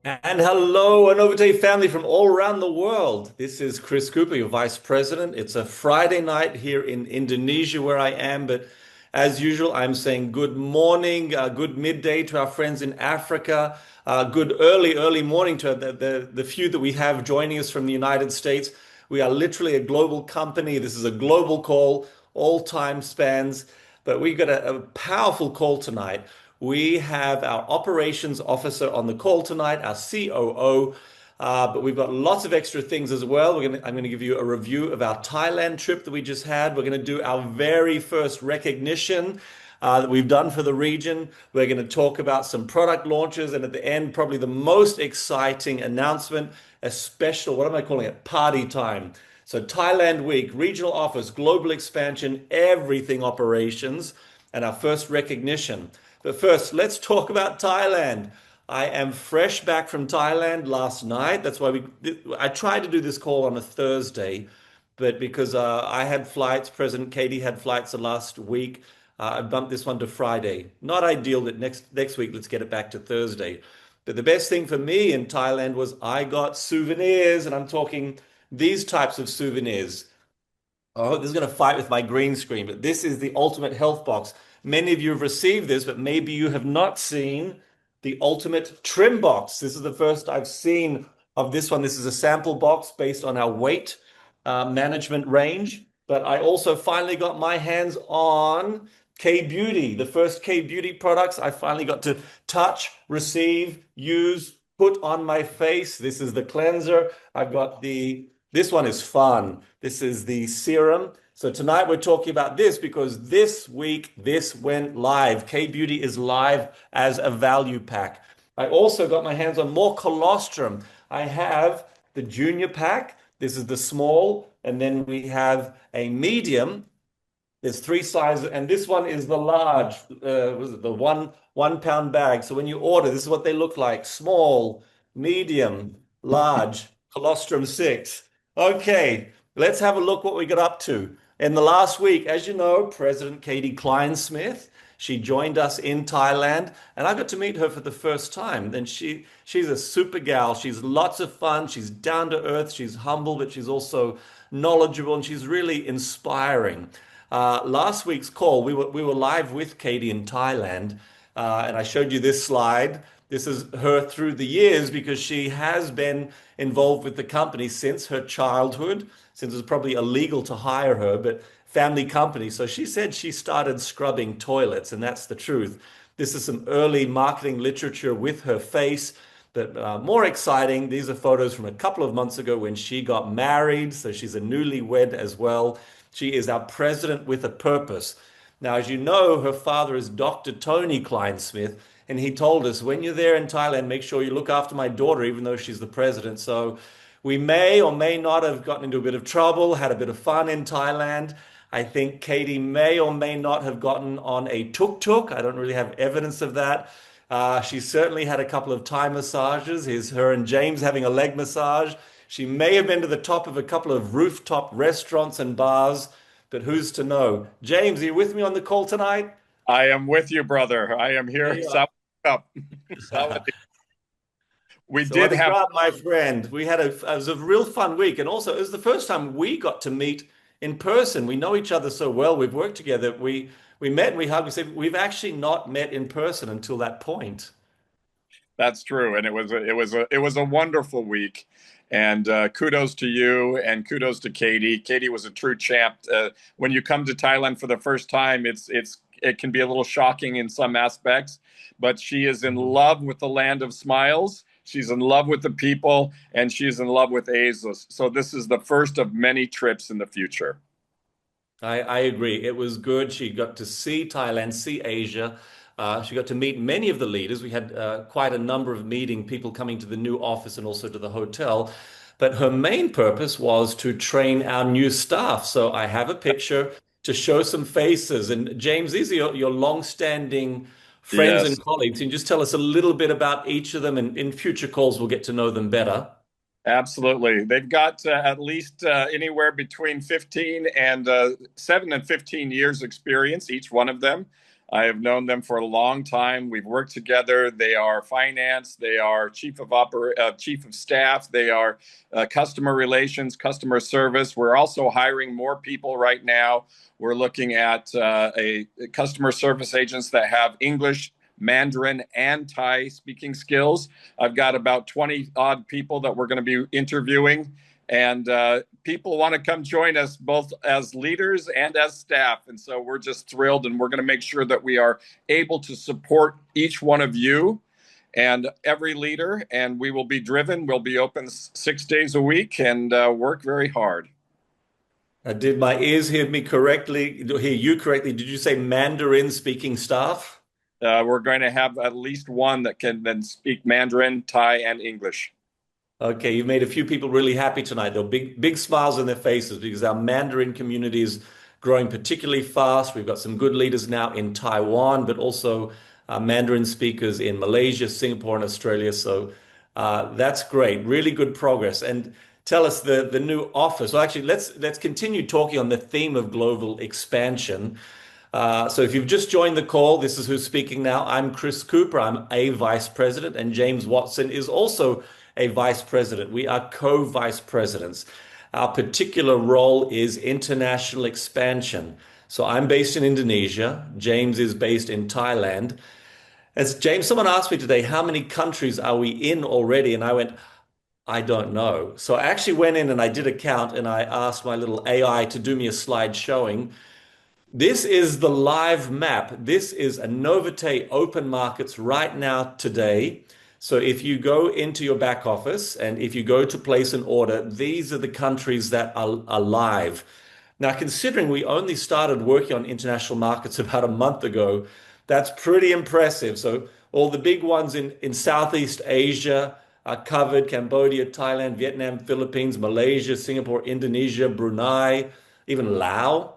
And hello, Anovite family from all around the world. This is Chris Cooper, your Vice President. It's a Friday night here in Indonesia where I am, but as usual, I'm saying good morning, good midday to our friends in Africa, good early morning to the few that we have joining us from the United States. We are literally a global company. This is a global call, all time spans, but we got a powerful call tonight. We have our operations officer on the call tonight, our COO, but we've got lots of extra things as well. I'm going to give you a review of our Thailand trip that we just had. We're going to do our very first recognition that we've done for the region. We're going to talk about some product launches, and at the end, probably the most exciting announcement, a special, what am I calling it? Party time. So Thailand Week, regional office, global expansion, everything operations, and our first recognition. But first, let's talk about Thailand. I am fresh back from Thailand last night. That's why I tried to do this call on a Thursday, but because I had flights, President Katie had flights the last week, I bumped this one to Friday. Not ideal that next week, let's get it back to Thursday. But the best thing for me in Thailand was I got souvenirs, and I'm talking these types of souvenirs. Oh, this is going to fight with my green screen, but this is the ultimate health box. Many of you have received this, but maybe you have not seen the ultimate trim box. This is the first I've seen of this one. This is a sample box based on our weight management range. But I also finally got my hands on K Beauty, the first K Beauty products I finally got to touch, receive, use, put on my face. This is the cleanser. I've got this one is fun. This is the serum. So tonight we're talking about this because this week this went live. K Beauty is live as a value pack. I also got my hands on more colostrum. I have the junior pack. This is the small, and then we have a medium. There's three sizes, and this one is the large. Was it the one pound bag? So when you order, this is what they look like: small, medium, large, colostrum six. Okay, let's have a look what we got up to. In the last week, as you know, President Katie Klein-Smith, she joined us in Thailand, and I got to meet her for the first time. And she's a super gal. She's lots of fun. She's down to earth. She's humble, but she's also knowledgeable, and she's really inspiring. Last week's call, we were live with Katie in Thailand, and I showed you this slide. This is her through the years because she has been involved with the company since her childhood, since it was probably illegal to hire her, but family company. So she said she started scrubbing toilets, and that's the truth. This is some early marketing literature with her face. But more exciting, these are photos from a couple of months ago when she got married. So she's a newlywed as well. She is our president with a purpose. Now, as you know, her father is Dr. Tony Klein-Smith, and he told us, when you're there in Thailand, make sure you look after my daughter, even though she's the president. So we may or may not have gotten into a bit of trouble, had a bit of fun in Thailand. I think Katie may or may not have gotten on a tuk-tuk. I don't really have evidence of that. She certainly had a couple of Thai massages. Here's her and James having a leg massage. She may have been to the top of a couple of rooftop restaurants and bars, but who's to know? James, are you with me on the call tonight? I am with you, brother. I am There here. you South up. are. We So what did a have, grab, my friend. It was a real fun week. And also, it was the first time we got to meet in person. We know each other so well. We've worked together. We met and we hugged. We said we've actually not met in person until that point. that's true. And it was a wonderful week. And kudos to you and kudos to Katie. Katie was a true champ. When you come to Thailand for the first time, it can be a little shocking in some aspects, but she is in love with the land of smiles. She's in love with the people, and she's in love with Azus. So this is the first of many trips in the future. I agree. It was good. She got to see Thailand, see Asia. She got to meet many of the leaders. We had quite a number of meeting people coming to the new office and also to the hotel. But her main purpose was to train our new staff. So I have a picture to show some faces. And James, these are your long-standing friends Yes. and colleagues. Can you just tell us a little bit about each of them? And in future calls, we'll get to know them better. Absolutely. They've got at least anywhere between 15 and 7 and 15 years experience, each one of them. I have known them for a long time. We've worked together. They are finance. They are chief of staff. They are customer relations, customer service. We're also hiring more people right now. We're looking at a customer service agents that have English, Mandarin, and Thai speaking skills. I've got about 20 odd people that we're going to be interviewing, and people want to come join us both as leaders and as staff. And so we're just thrilled, and we're going to make sure that we are able to support each one of you and every leader. And we will be driven. We'll be open 6 days a week and work very hard. Did my ears hear me correctly? Hear you correctly? Did you say Mandarin speaking staff? We're going to have at least one that can then speak Mandarin, Thai, and English. Okay, you've made a few people really happy tonight. There are big smiles on their faces because our Mandarin community is growing particularly fast. We've got some good leaders now in Taiwan, but also Mandarin speakers in Malaysia, Singapore, and Australia. So that's great. Really good progress. And tell us the new office. Well, actually, let's continue talking on the theme of global expansion. So if you've just joined the call, this is who's speaking now. I'm Chris Cooper. I'm a vice president, and James Watson is also a vice president. We are co-vice presidents. Our particular role is international expansion. So I'm based in Indonesia. James is based in Thailand. As James, someone asked me today, how many countries are we in already? And I went, I don't know. So I actually went in and I did a count and I asked my little AI to do me a slide showing. This is the live map. This is Anovite open markets right now today. So if you go into your back office and if you go to place an order, these are the countries that are live. Now, considering we only started working on international markets about a month ago, that's pretty impressive. So all the big ones in Southeast Asia are covered: Cambodia, Thailand, Vietnam, Philippines, Malaysia, Singapore, Indonesia, Brunei, even Laos.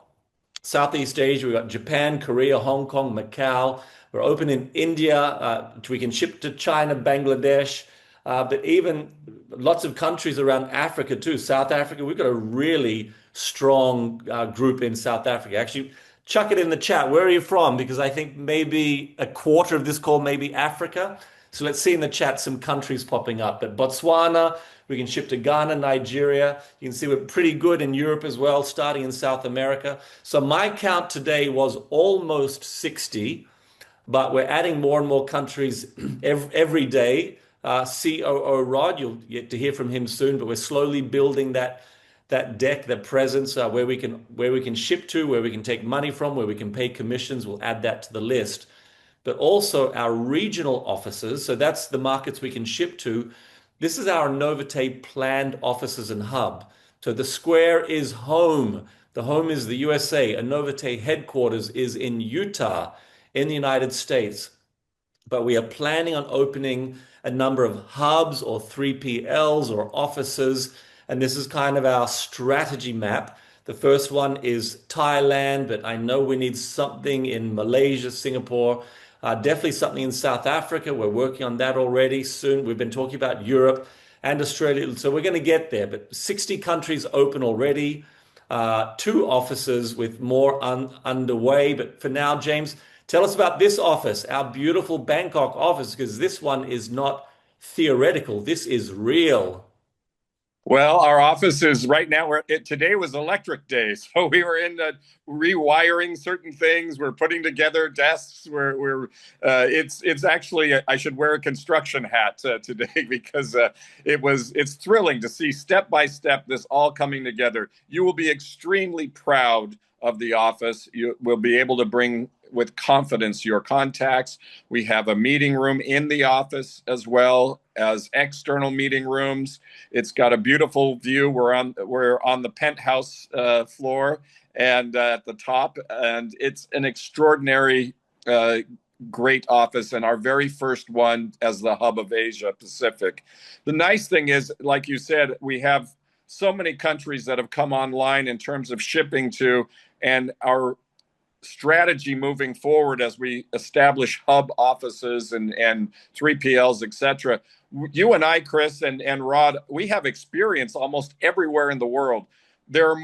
Southeast Asia, we've got Japan, Korea, Hong Kong, Macau. We're open in India. We can ship to China, Bangladesh, but even lots of countries around Africa too. South Africa, we've got a really strong group in South Africa. Actually, chuck it in the chat. Where are you from? Because I think maybe a quarter of this call may be Africa. So let's see in the chat some countries popping up. But Botswana, we can ship to Ghana, Nigeria. You can see we're pretty good in Europe as well, starting in South America. So my count today was almost 60, but we're adding more and more countries every day. COO Rod, you'll get to hear from him soon, but we're slowly building that deck, that presence, where we can ship to, where we can take money from, where we can pay commissions. We'll add that to the list. But also our regional offices. So that's the markets we can ship to. This is our Anovite planned offices and hub. So the square is home. The home is the USA. Anovite headquarters is in Utah, in the United States. But we are planning on opening a number of hubs or 3PLs or offices. And this is kind of our strategy map. The first one is Thailand, but I know we need something in Malaysia, Singapore, definitely something in South Africa. We're working on that already soon. We've been talking about Europe and Australia. So we're going to get there, but 60 countries open already, 2 offices with more underway. But for now, James, tell us about this office, our beautiful Bangkok office, because this one is not theoretical. This is real. Well, our office is right now. Today was electric day, so we were in rewiring certain things. We're putting together desks. It's actually I should wear a construction hat today because it's thrilling to see step by step this all coming together. You will be extremely proud of the office. You will be able to bring with confidence your contacts. We have a meeting room in the office as well as external meeting rooms. It's got a beautiful view. We're on the penthouse floor and at the top, and it's an extraordinary great office and our very first one as the hub of Asia Pacific. The nice thing is, like you said, we have so many countries that have come online in terms of shipping to, and our strategy moving forward as we establish hub offices and 3PLs, et cetera. You and I, Chris and Rod, we have experience almost everywhere in the world. There are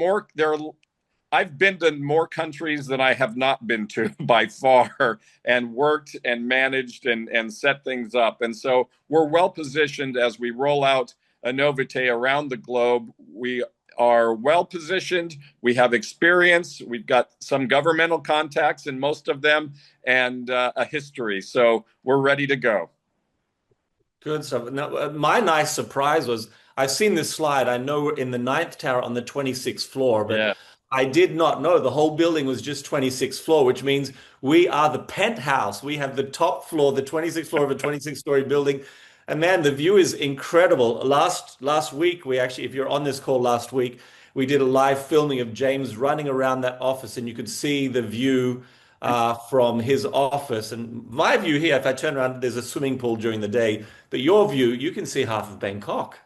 I've been to more countries than I have not been to by far, and worked and managed and set things up. And so we're well positioned as we roll out Anovite around the globe. We are well positioned. We have experience. We've got some governmental contacts in most of them, and a history. So we're ready to go. Good stuff. Now, my nice surprise was I've seen this slide. I know we're in the ninth tower on the 26th floor, but Yeah. I did not know the whole building was just 26th floor, which means we are the penthouse. We have the top floor, the 26th floor of a 26-story building. And man, the view is incredible. Last week, we actually, if you're on this call last week, we did a live filming of James running around that office, and you could see the view from his office. And my view here, if I turn around, there's a swimming pool during the day, but your view, you can see half of Bangkok.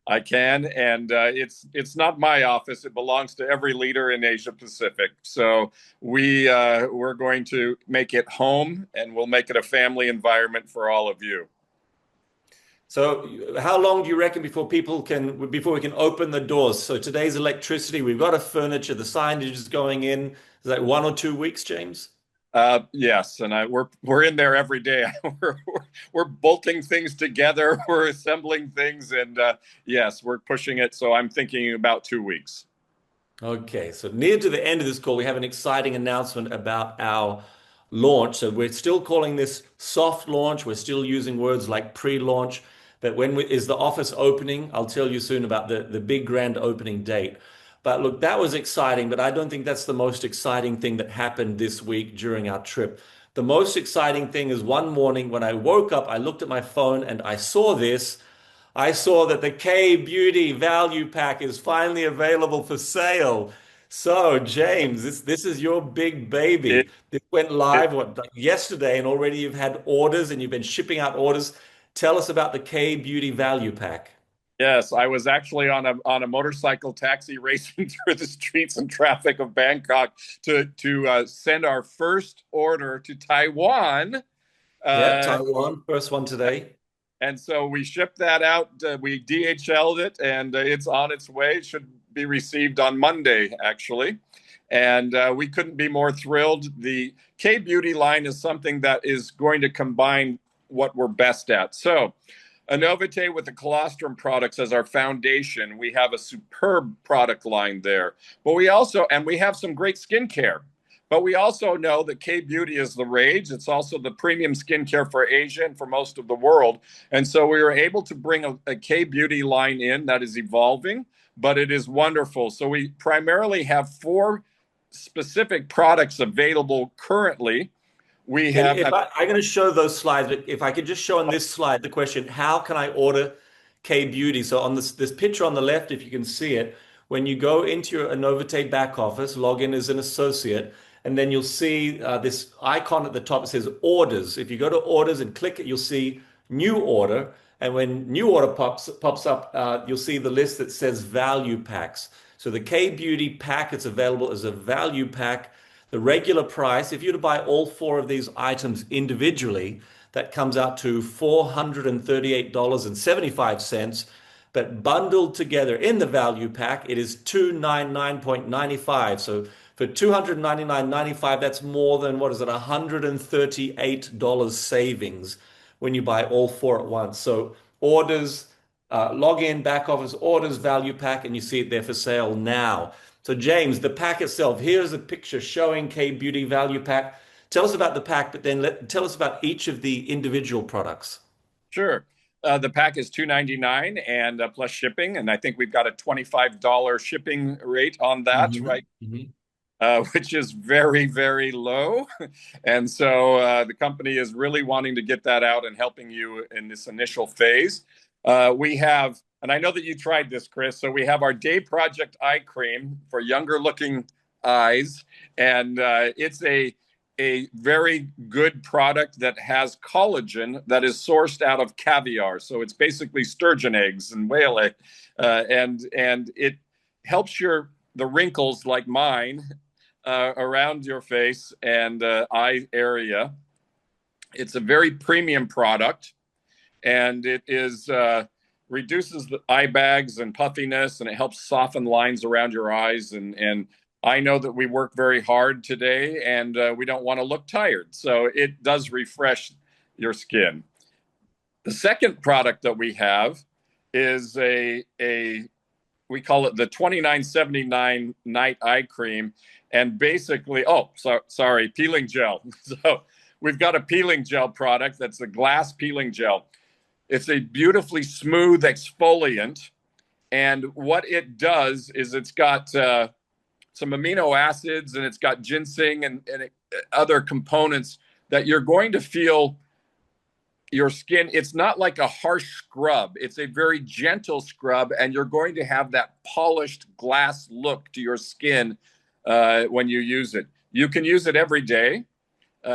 I can, and it's not my office. It belongs to every leader in Asia Pacific. So we're going to make it home, and we'll make it a family environment for all of you. So how long do you reckon before we can open the doors? So today's electricity, we've got a furniture, the signage is going in. Is that 1 or 2 weeks, James? Yes, and we're in there every day. We're bolting things together. We're assembling things, and yes, we're pushing it. So I'm thinking about 2 weeks. Okay, so near to the end of this call, we have an exciting announcement about our launch. So we're still calling this soft launch. We're still using words like pre-launch. But is the office opening? I'll tell you soon about the big grand opening date. But look, that was exciting, but I don't think that's the most exciting thing that happened this week during our trip. The most exciting thing is one morning when I woke up, I looked at my phone and I saw this. I saw that the K Beauty Value Pack is finally available for sale. So, James, this is your big It, baby. This went it, live like yesterday, and already you've had orders and you've been shipping out orders. Tell us about the K Beauty Value Pack. yes, I was actually on a motorcycle taxi racing through the streets and traffic of Bangkok to send our first order to Taiwan. Yeah, Uh, Taiwan, first one today. And so we shipped that out. We DHL'd it, and it's on its way. It should be received on Monday, actually. And we couldn't be more thrilled. The K Beauty line is something that is going to combine what we're best at. So, Anovite with the colostrum products as our foundation. We have a superb product line there. But we have some great skincare. But we also know that K Beauty is the rage. It's also the premium skincare for Asia and for most of the world. And so we were able to bring a K Beauty line in that is evolving, but it is wonderful. So we primarily have four specific products available currently. We have, I'm going to show those slides, but if I could just show on this slide the question, how can I order K Beauty? So on this picture on the left, if you can see it, when you go into your Anovate back office, log in as an associate, and then you'll see this icon at the top. It says orders. If you go to orders and click it, you'll see new order. And when new order pops up, you'll see the list that says value packs. So the K Beauty pack, it's available as a value pack. The regular price, if you were to buy all four of these items individually, that comes out to $438.75. But bundled together in the value pack, it is $299.95. So for $299.95, that's more than, what is it, $138 savings when you buy all four at once. So orders, log in, back office, orders, value pack, and you see it there for sale now. So James, the pack itself, here's a picture showing K Beauty Value Pack. Tell us about the pack, but then tell us about each of the individual products. sure. The pack is $299 and plus shipping. And I think we've got a $25 shipping rate on that, Mhm, right? mhm. Which is very, very low. And so the company is really wanting to get that out and helping you in this initial phase. We have, and I know that you tried this, Chris. So we have our Day Project Eye Cream for younger looking eyes. And it's a very good product that has collagen that is sourced out of caviar. So it's basically sturgeon eggs and whale egg. And it helps the wrinkles like mine around your face and eye area. It's a very premium product, and it is reduces the eye bags and puffiness, and it helps soften lines around your eyes and I know that we work very hard today and we don't want to look tired. So it does refresh your skin. The second product that we have is a we call it the 2979 night eye cream. And basically, sorry, peeling gel. So we've got a peeling gel product that's a glass peeling gel. It's a beautifully smooth exfoliant. And what it does is it's got some amino acids and it's got ginseng and other components that you're going to feel your skin. It's not like a harsh scrub. It's a very gentle scrub, and you're going to have that polished glass look to your skin when you use it. You can use it every day.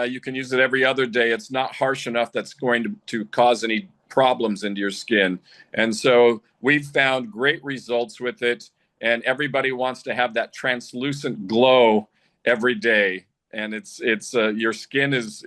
You can use it every other day. It's not harsh enough that's going to cause any problems into your skin. And so we've found great results with it, and everybody wants to have that translucent glow every day. And it's your skin is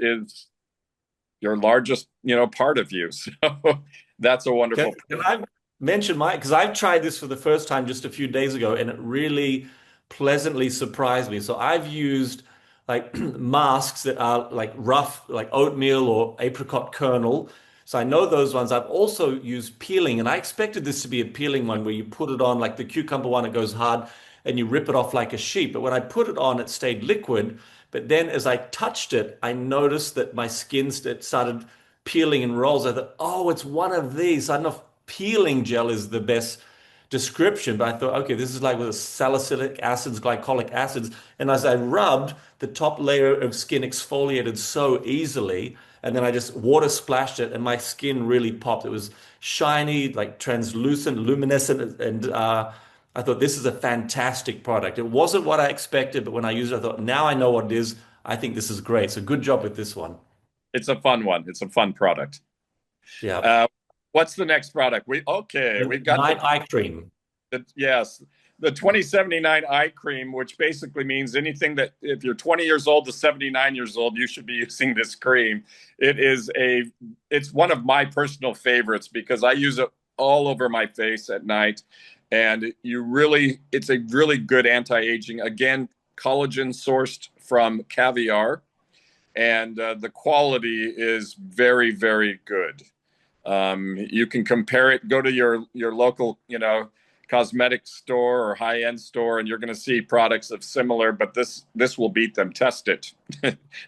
your largest, part of you. So that's a wonderful. Can I mention because I've tried this for the first time just a few days ago and it really pleasantly surprised me. So I've used like masks that are like rough, like oatmeal or apricot kernel. So I know those ones. I've also used peeling, and I expected this to be a peeling one where you put it on like the cucumber one, it goes hard and you rip it off like a sheet. But when I put it on, it stayed liquid. But then as I touched it, I noticed that my skin started peeling in rolls. I thought, oh, it's one of these. I don't know if peeling gel is the best description, but I thought, okay, this is like with salicylic acids, glycolic acids. And as I rubbed, the top layer of skin exfoliated so easily. And then I just water splashed it, and my skin really popped. It was shiny, like translucent, luminescent. And I thought, this is a fantastic product. It wasn't what I expected, but when I used it, I thought, now I know what it is. I think this is great. So good job with this one. It's a fun one. It's a fun product. Yeah. Uh, what's the next product? We've got Night eye cream. yes, the 2079 eye cream, which basically means anything that if you're 20 years old to 79 years old, you should be using this cream. It's one of my personal favorites because I use it all over my face at night. And it's a really good anti-aging. Again, collagen sourced from caviar, and the quality is very, very good. You can compare it. Go to your local, cosmetic store or high-end store, and you're going to see products of similar. But this will beat them. Test it,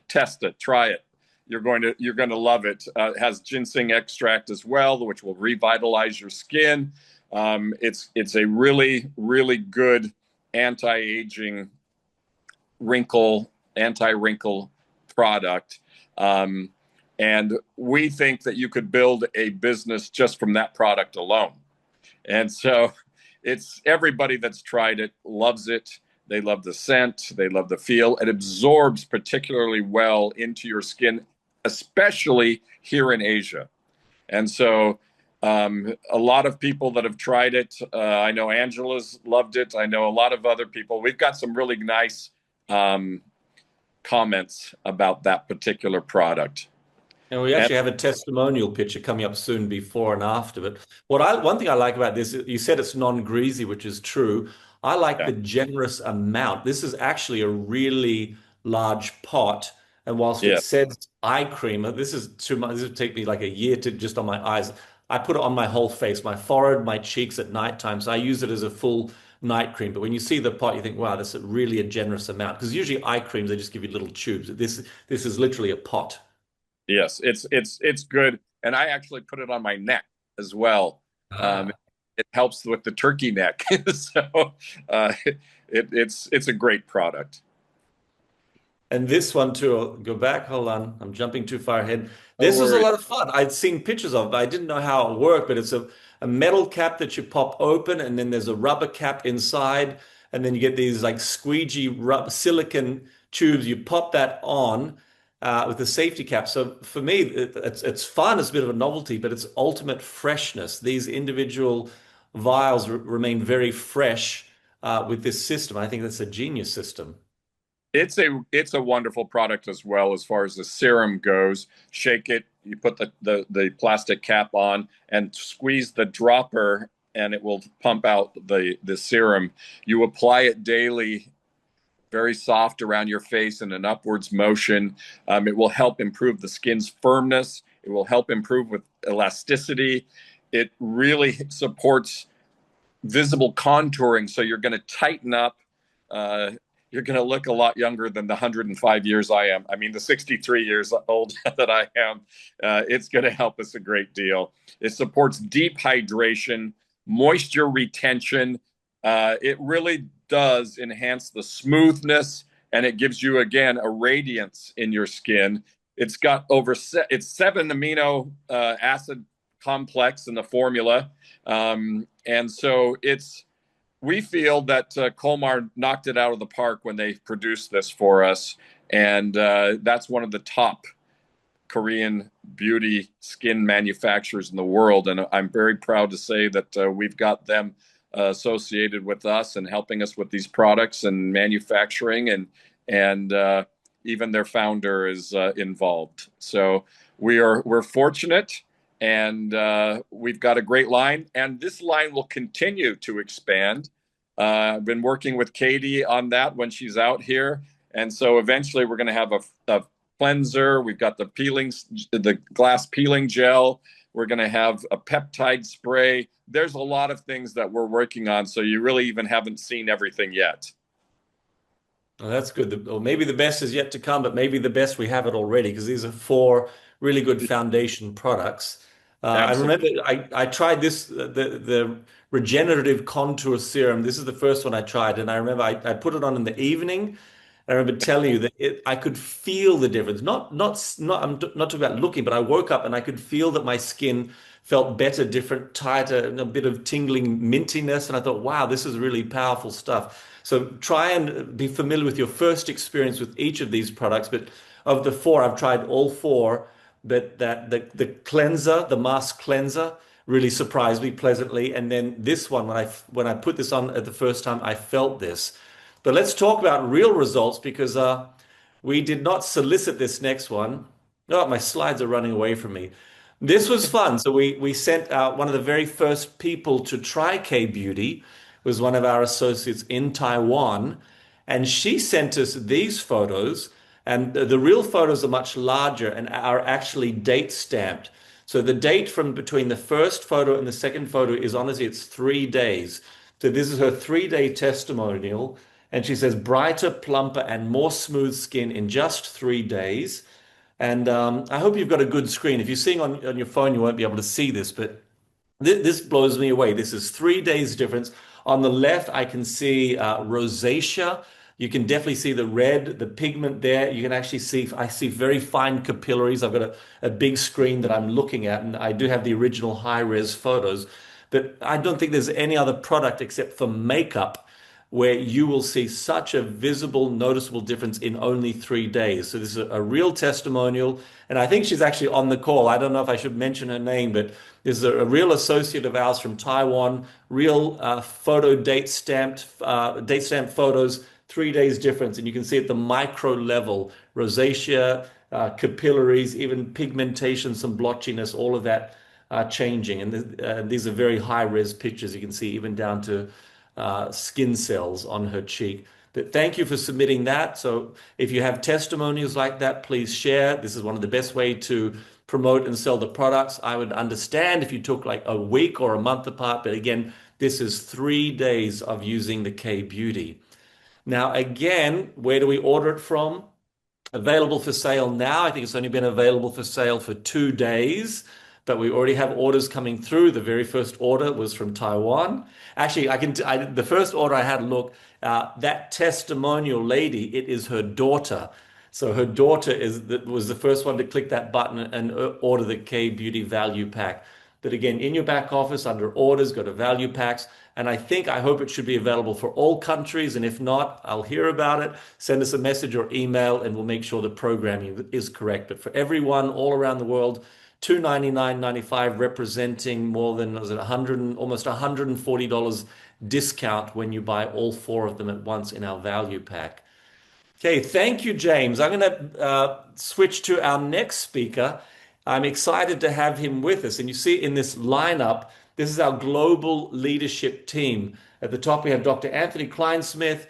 test it, try it. You're going to love it. It has ginseng extract as well, which will revitalize your skin. It's a really, really good anti-aging anti-wrinkle product. And we think that you could build a business just from that product alone. And so it's everybody that's tried it loves it. They love the scent. They love the feel. It absorbs particularly well into your skin, especially here in Asia. And so a lot of people that have tried it, I know Angela's loved it. I know a lot of other people. We've got some really nice comments about that particular product. And we actually have a testimonial picture coming up soon before and after. But one thing I like about this, you said it's non-greasy, which is true. I like Yeah. the generous amount. This is actually a really large pot. And whilst it Yeah. says eye cream, this is too much. This would take me like a year to just on my eyes. I put it on my whole face, my forehead, my cheeks at nighttime. So I use it as a full night cream. But when you see the pot, you think, wow, that's really a generous amount. Because usually eye creams, they just give you little tubes. This is literally a pot. Yes, it's good, and I actually put it on my neck as well. Ah. It helps with the turkey neck, so it's a great product. And this one too, I'll go back. Hold on. I'm jumping too far ahead. No This is a worries. lot of fun. I'd seen pictures of it, but I didn't know how it worked. But it's a metal cap that you pop open, and then there's a rubber cap inside. And then you get these like squeegee silicon tubes. You pop that on with the safety cap. So for me, it's fun. It's a bit of a novelty, but it's ultimate freshness. These individual vials remain very fresh with this system. I think that's a genius system. It's a wonderful product as well as far as the serum goes. Shake it, you put the plastic cap on and squeeze the dropper and it will pump out the serum. You apply it daily very soft around your face in an upwards motion. It will help improve the skin's firmness. It will help improve with elasticity. It really supports visible contouring. So you're going to tighten up. Uh, you're going to look a lot younger than the 105 years I am. I mean, the 63 years old that I am. It's going to help us a great deal. It supports deep hydration, moisture retention. It really does enhance the smoothness, and it gives you, again, a radiance in your skin. It's got it's 7 amino acid complex in the formula. And so we feel that Colmar knocked it out of the park when they produced this for us. And that's one of the top Korean beauty skin manufacturers in the world. And I'm very proud to say that we've got them associated with us and helping us with these products and manufacturing. And even their founder is involved. So we're fortunate. And we've got a great line, and this line will continue to expand. I've been working with Katie on that when she's out here, and so eventually we're going to have a cleanser. We've got the glass peeling gel. We're going to have a peptide spray. There's a lot of things that we're working on, so you really even haven't seen everything yet. Well, that's good. Or maybe the best is yet to come, but maybe the best we have it already because these are four really good foundation products. I remember Absolutely. I tried this the regenerative contour serum. This is the first one I tried, and I remember I put it on in the evening. I remember telling you that I could feel the difference. I'm not talking about looking, but I woke up and I could feel that my skin felt better, different, tighter, and a bit of tingling mintiness. And I thought, wow, this is really powerful stuff. So try and be familiar with your first experience with each of these products. But of the four, I've tried all four. But the cleanser, the mask cleanser, really surprised me pleasantly. And then this one, when I put this on at the first time, I felt this. But let's talk about real results because we did not solicit this next one. Oh, my slides are running away from me. This was fun. So we sent out one of the very first people to try K Beauty was one of our associates in Taiwan, and she sent us these photos. And the real photos are much larger and are actually date stamped. So the date from between the first photo and the second photo is honestly, it's 3 days. So this is her 3 day testimonial. And she says, brighter, plumper, and more smooth skin in just 3 days. And I hope you've got a good screen. If you're seeing on your phone, you won't be able to see this, but this blows me away. This is 3 days difference. On the left, I can see rosacea. You can definitely see the red, the pigment there. You can actually see, I see very fine capillaries. I've got a big screen that I'm looking at, and I do have the original high-res photos. But I don't think there's any other product except for makeup where you will see such a visible, noticeable difference in only 3 days. So this is a real testimonial. And I think she's actually on the call. I don't know if I should mention her name, but this is a real associate of ours from Taiwan, real photo date stamped photos, 3 days difference. And you can see at the micro level, rosacea, capillaries, even pigmentation, some blotchiness, all of that changing. And these are very high res pictures. You can see even down to skin cells on her cheek. But thank you for submitting that. So if you have testimonials like that, please share. This is one of the best way to promote and sell the products. I would understand if you took like a week or a month apart, but again, this is 3 days of using the K Beauty. Now, again, where do we order it from? Available for sale now. I think it's only been available for sale for 2 days, but we already have orders coming through. The very first order was from Taiwan. Actually, the first order I had a look, that testimonial lady, it is her daughter. So her daughter was the first one to click that button and order the K Beauty Value Pack. But again, in your back office under orders, go to value packs. And I hope it should be available for all countries. And if not, I'll hear about it. Send us a message or email and we'll make sure the programming is correct. But for everyone all around the world, $299.95 representing more than, was it 100, almost $140 discount when you buy all four of them at once in our value pack. Okay, thank you, James. I'm going to switch to our next speaker. I'm excited to have him with us. And you see in this lineup, This is our global leadership team. At the top, we have Dr. Anthony Kleinsmith.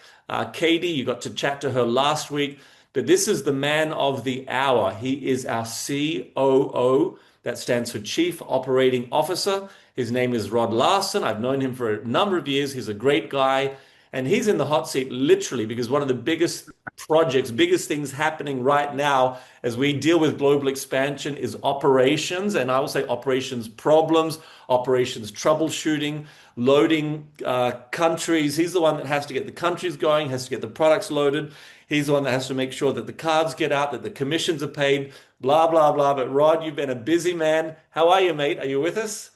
Katie, you got to chat to her last week, but this is the man of the hour. He is our COO. That stands for Chief Operating Officer. His name is Rod Larson. I've known him for a number of years. He's a great guy. And he's in the hot seat literally because one of the biggest projects, biggest things happening right now as we deal with global expansion is operations. And I will say operations problems, operations troubleshooting, loading countries. He's the one that has to get the countries going, has to get the products loaded. He's the one that has to make sure that the cards get out, that the commissions are paid, blah, blah, blah. But Rod, you've been a busy man. How are you, mate? Are you with us?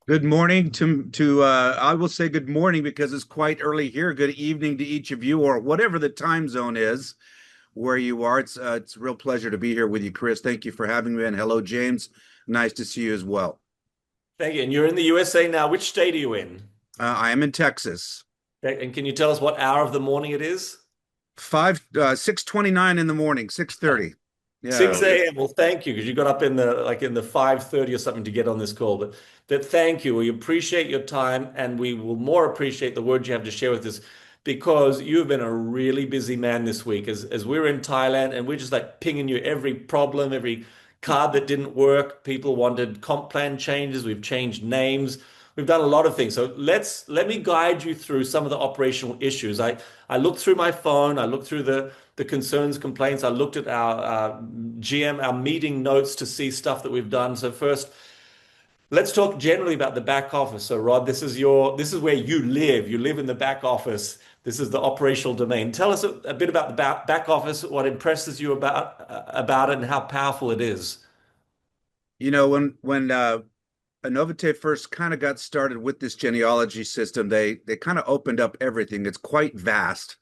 Good morning to I will say good morning because it's quite early here. Good evening to each of you, or whatever the time zone is where you are. It's a real pleasure to be here with you, Chris. Thank you for having me, and hello, James. Nice to see you as well. Thank you. And you're in the USA now. Which state are you in? I am in Texas. Okay, and can you tell us what hour of the morning it is? 6:29 in the morning, 6:30. Yeah. 6 a.m. Well, thank you, because you got up in the 5:30 or something to get on this call. But thank you. We appreciate your time, and we will more appreciate the words you have to share with us because you've been a really busy man this week. As we're in Thailand and we're just like pinging you every problem, every card that didn't work. People wanted comp plan changes. We've changed names. We've done a lot of things. So let me guide you through some of the operational issues. I looked through my phone. I looked through the concerns, complaints. I looked at our GM, our meeting notes to see stuff that we've done. So first, let's talk generally about the back office. So Rod, this is where you live. You live in the back office. This is the operational domain. Tell us a bit about the back office, what impresses you about it, and how powerful it is. When Anovite first kind of got started with this genealogy system, they kind of opened up everything. It's quite vast.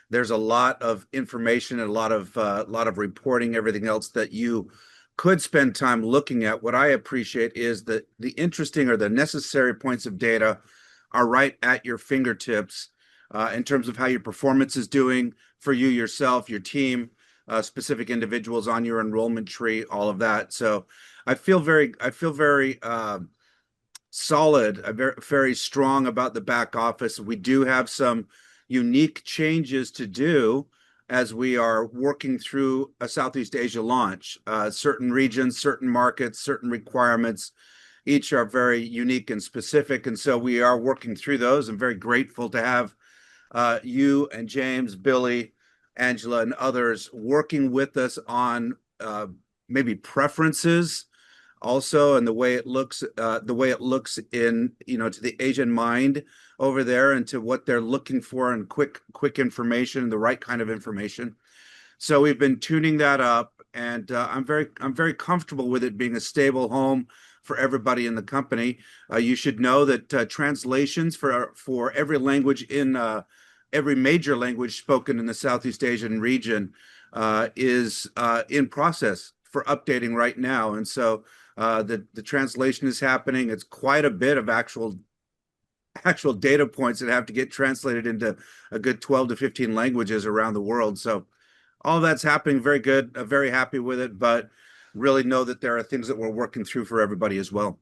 There's a lot of information and a lot of reporting, everything else that you could spend time looking at. What I appreciate is that the interesting or the necessary points of data are right at your fingertips in terms of how your performance is doing for you yourself, your team, specific individuals on your enrollment tree, all of that. So I feel very solid, very strong about the back office. We do have some unique changes to do as we are working through a Southeast Asia launch. Certain regions, certain markets, certain requirements, each are very unique and specific. And so we are working through those. I'm very grateful to have you and James, Billy, Angela, and others working with us on maybe preferences also, and the way it looks in to the Asian mind over there, and to what they're looking for, and quick information, the right kind of information. So we've been tuning that up, and I'm very comfortable with it being a stable home for everybody in the company. You should know that translations for every language in every major language spoken in the Southeast Asian region is in process for updating right now. And so the translation is happening. It's quite a bit of actual data points that have to get translated into a good 12 to 15 languages around the world. So all that's happening. Very good. I'm very happy with it, but really know that there are things that we're working through for everybody as well.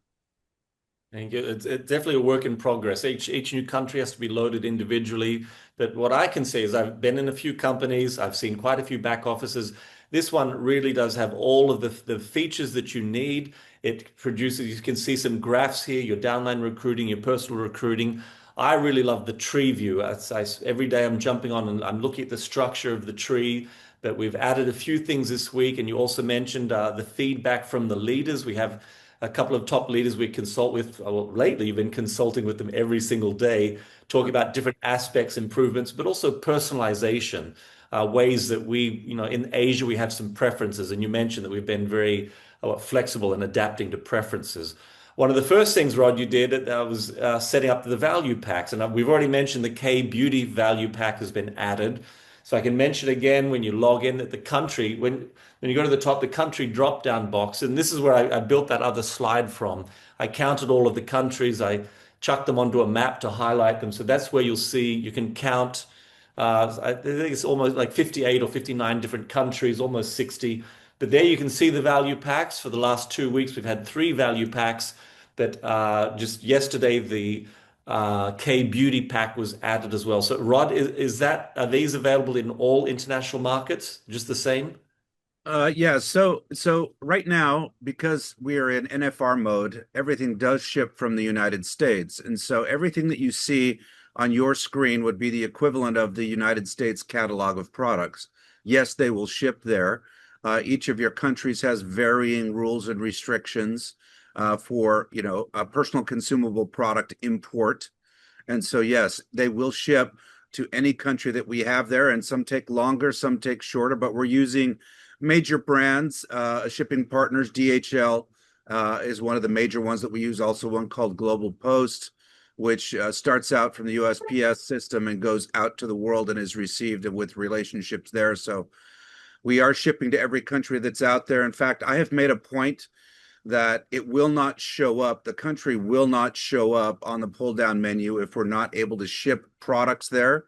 Thank you. It's definitely a work in progress. Each new country has to be loaded individually. But what I can say is I've been in a few companies. I've seen quite a few back offices. This one really does have all of the features that you need. It produces, you can see some graphs here, your downline recruiting, your personal recruiting. I really love the tree view. Every day I'm jumping on and I'm looking at the structure of the tree. But we've added a few things this week. And you also mentioned the feedback from the leaders. We have a couple of top leaders we consult with. Well, lately, you've been consulting with them every single day, talking about different aspects, improvements, but also personalization, ways that in Asia, we have some preferences. And you mentioned that we've been very flexible in adapting to preferences. One of the first things, Rod, you did was setting up the value packs. And we've already mentioned the K Beauty value pack has been added. So I can mention again when you log in that the country, when you go to the top, the country drop down box, and this is where I built that other slide from. I counted all of the countries. I chucked them onto a map to highlight them. So that's where you'll see you can count. I think it's almost like 58 or 59 different countries, almost 60. But there you can see the value packs. For the last 2 weeks, we've had 3 value packs. but just yesterday the K Beauty pack was added as well. So Rod, are these available in all international markets? Just the same? Yeah, so right now, because we are in NFR mode, everything does ship from the United States. And so everything that you see on your screen would be the equivalent of the United States catalog of products. Yes, they will ship there. Each of your countries has varying rules and restrictions for, a personal consumable product import. And so, yes, they will ship to any country that we have there, and some take longer, some take shorter, but we're using major brands, shipping partners. DHL is one of the major ones that we use, also one called Global Post, which starts out from the USPS system and goes out to the world and is received with relationships there. So we are shipping to every country that's out there. In fact, I have made a point that it will not show up, the country will not show up on the pull down menu if we're not able to ship products there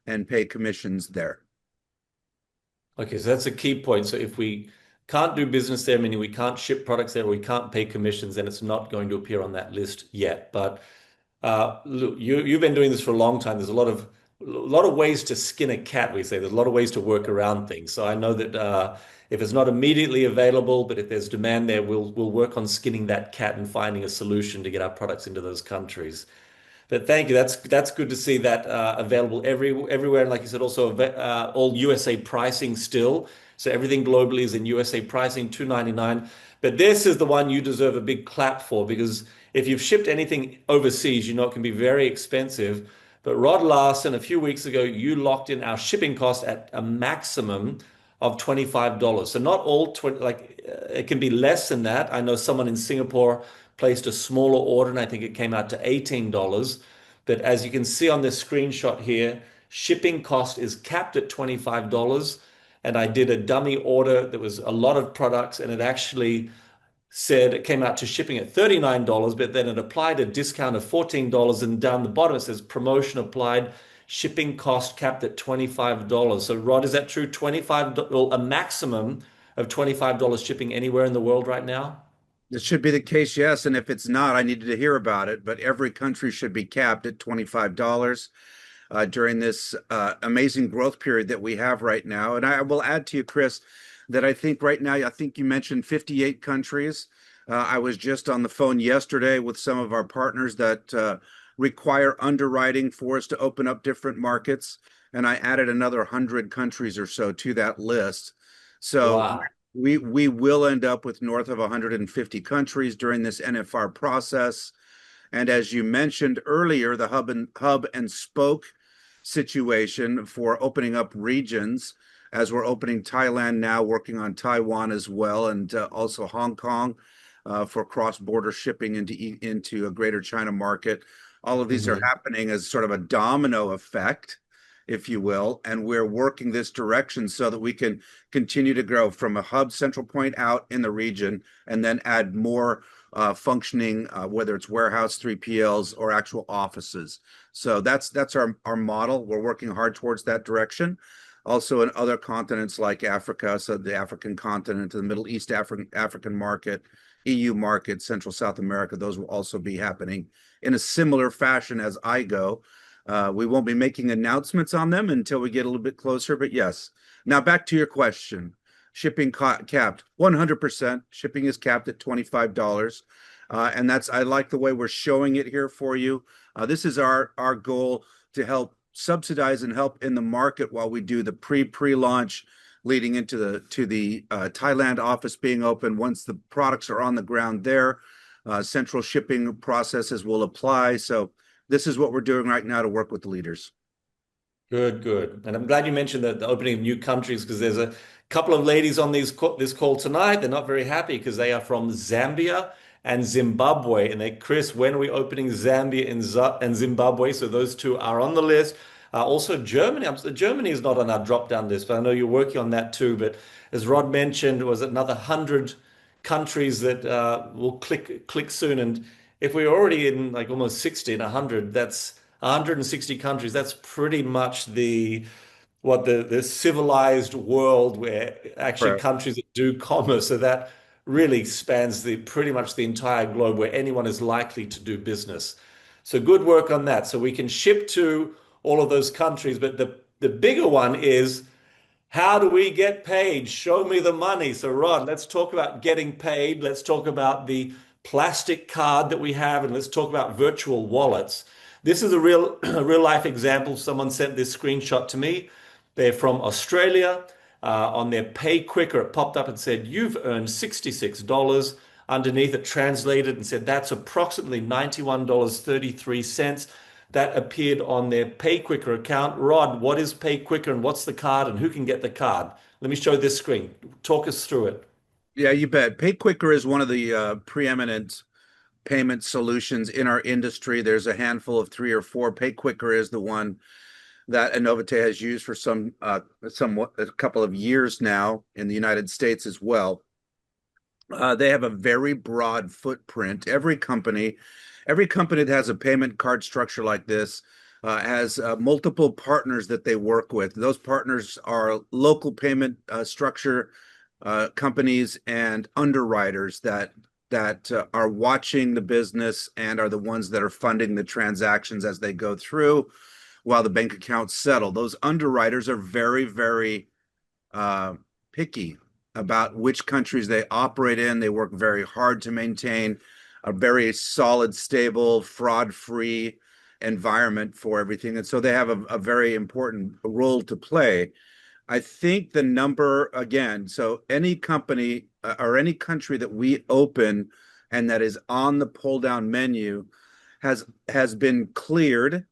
and pay commissions there. Okay, so that's a key point. So if we can't do business there, meaning we can't ship products there, we can't pay commissions, then it's not going to appear on that list yet. But look, you've been doing this for a long time. There's a lot of ways to skin a cat, we say. There's a lot of ways to work around things. So I know that if it's not immediately available, but if there's demand there, we'll work on skinning that cat and finding a solution to get our products into those countries. But thank you. That's good to see that available everywhere. And like you said, also all USA pricing still. So everything globally is in USA pricing, 299. But this is the one you deserve a big clap for because if you've shipped anything overseas, you know it can be very expensive. But Rod Larson, a few weeks ago, you locked in our shipping cost at a maximum of $25. So not all 20, like it can be less than that. I know someone in Singapore placed a smaller order and I think it came out to $18. But as you can see on this screenshot here, shipping cost is capped at $25. And I did a dummy order that was a lot of products and it actually said it came out to shipping at $39, but then it applied a discount of $14 and down the bottom it says promotion applied, shipping cost capped at $25. So Rod, is that true? 25, well, a maximum of $25 shipping anywhere in the world right now? This should be the case, yes. And if it's not, I needed to hear about it. But every country should be capped at $25 during this amazing growth period that we have right now. And I will add to you, Chris, that I think right now, I think you mentioned 58 countries. I was just on the phone yesterday with some of our partners that require underwriting for us to open up different markets. And I added another 100 countries or so to that list. So Wow. we will end up with north of 150 countries during this NFR process. And as you mentioned earlier, the hub and spoke situation for opening up regions, as we're opening Thailand now, working on Taiwan as well, and also Hong Kong for cross-border shipping into a greater China market. All of these are Mhm. happening as sort of a domino effect, if you will, and we're working this direction so that we can continue to grow from a hub central point out in the region and then add more functioning, whether it's warehouse 3PLs or actual offices. So that's our model. We're working hard towards that direction. Also in other continents like Africa, so the African continent, the Middle East African market, EU market, Central South America, those will also be happening in a similar fashion as I go. We won't be making announcements on them until we get a little bit closer, but yes. Now back to your question. Shipping capped 100%. Shipping is capped at $25. And I like the way we're showing it here for you. This is our goal to help subsidize and help in the market while we do the pre-launch leading into the Thailand office being open. Once the products are on the ground there, central shipping processes will apply. So this is what we're doing right now to work with the leaders. Good, good. And I'm glad you mentioned the opening of new countries because there's a couple of ladies on this call tonight. They're not very happy because they are from Zambia and Zimbabwe. And Chris, when are we opening Zambia and Zimbabwe? So those two are on the list. Also, Germany. Germany is not on our drop-down list, but I know you're working on that too. But as Rod mentioned, was it another 100 countries that will click soon? And if we're already in like almost 60 and 100, that's 160 countries. That's pretty much the civilized world where actually Correct. countries that do commerce. So that really spans pretty much the entire globe where anyone is likely to do business. So good work on that. So we can ship to all of those countries, but the bigger one is, how do we get paid? Show me the money. So, Rod, let's talk about getting paid. Let's talk about the plastic card that we have, and let's talk about virtual wallets. This is a real life example. Someone sent this screenshot to me. They're from Australia. On their Pay Quicker, it popped up and said, "You've earned $66." Underneath it translated and said, "That's approximately $91.33." That appeared on their Pay Quicker account. Rod, what is Pay Quicker and what's the card and who can get the card? Let me show this screen. Talk us through it. Yeah, you bet. PayQuicker is one of the preeminent payment solutions in our industry. There's a handful of three or four. PayQuicker is the one that Anovite has used for a couple of years now in the United States as well. They have a very broad footprint. Every company that has a payment card structure like this has multiple partners that they work with. Those partners are local payment structure companies and underwriters that are watching the business and are the ones that are funding the transactions as they go through while the bank accounts settle. Those underwriters are very, very picky about which countries they operate in. They work very hard to maintain a very solid, stable, fraud-free environment for everything. And so they have a very important role to play. I think the number, again, so any company or any country that we open and that is on the pull-down menu has been cleared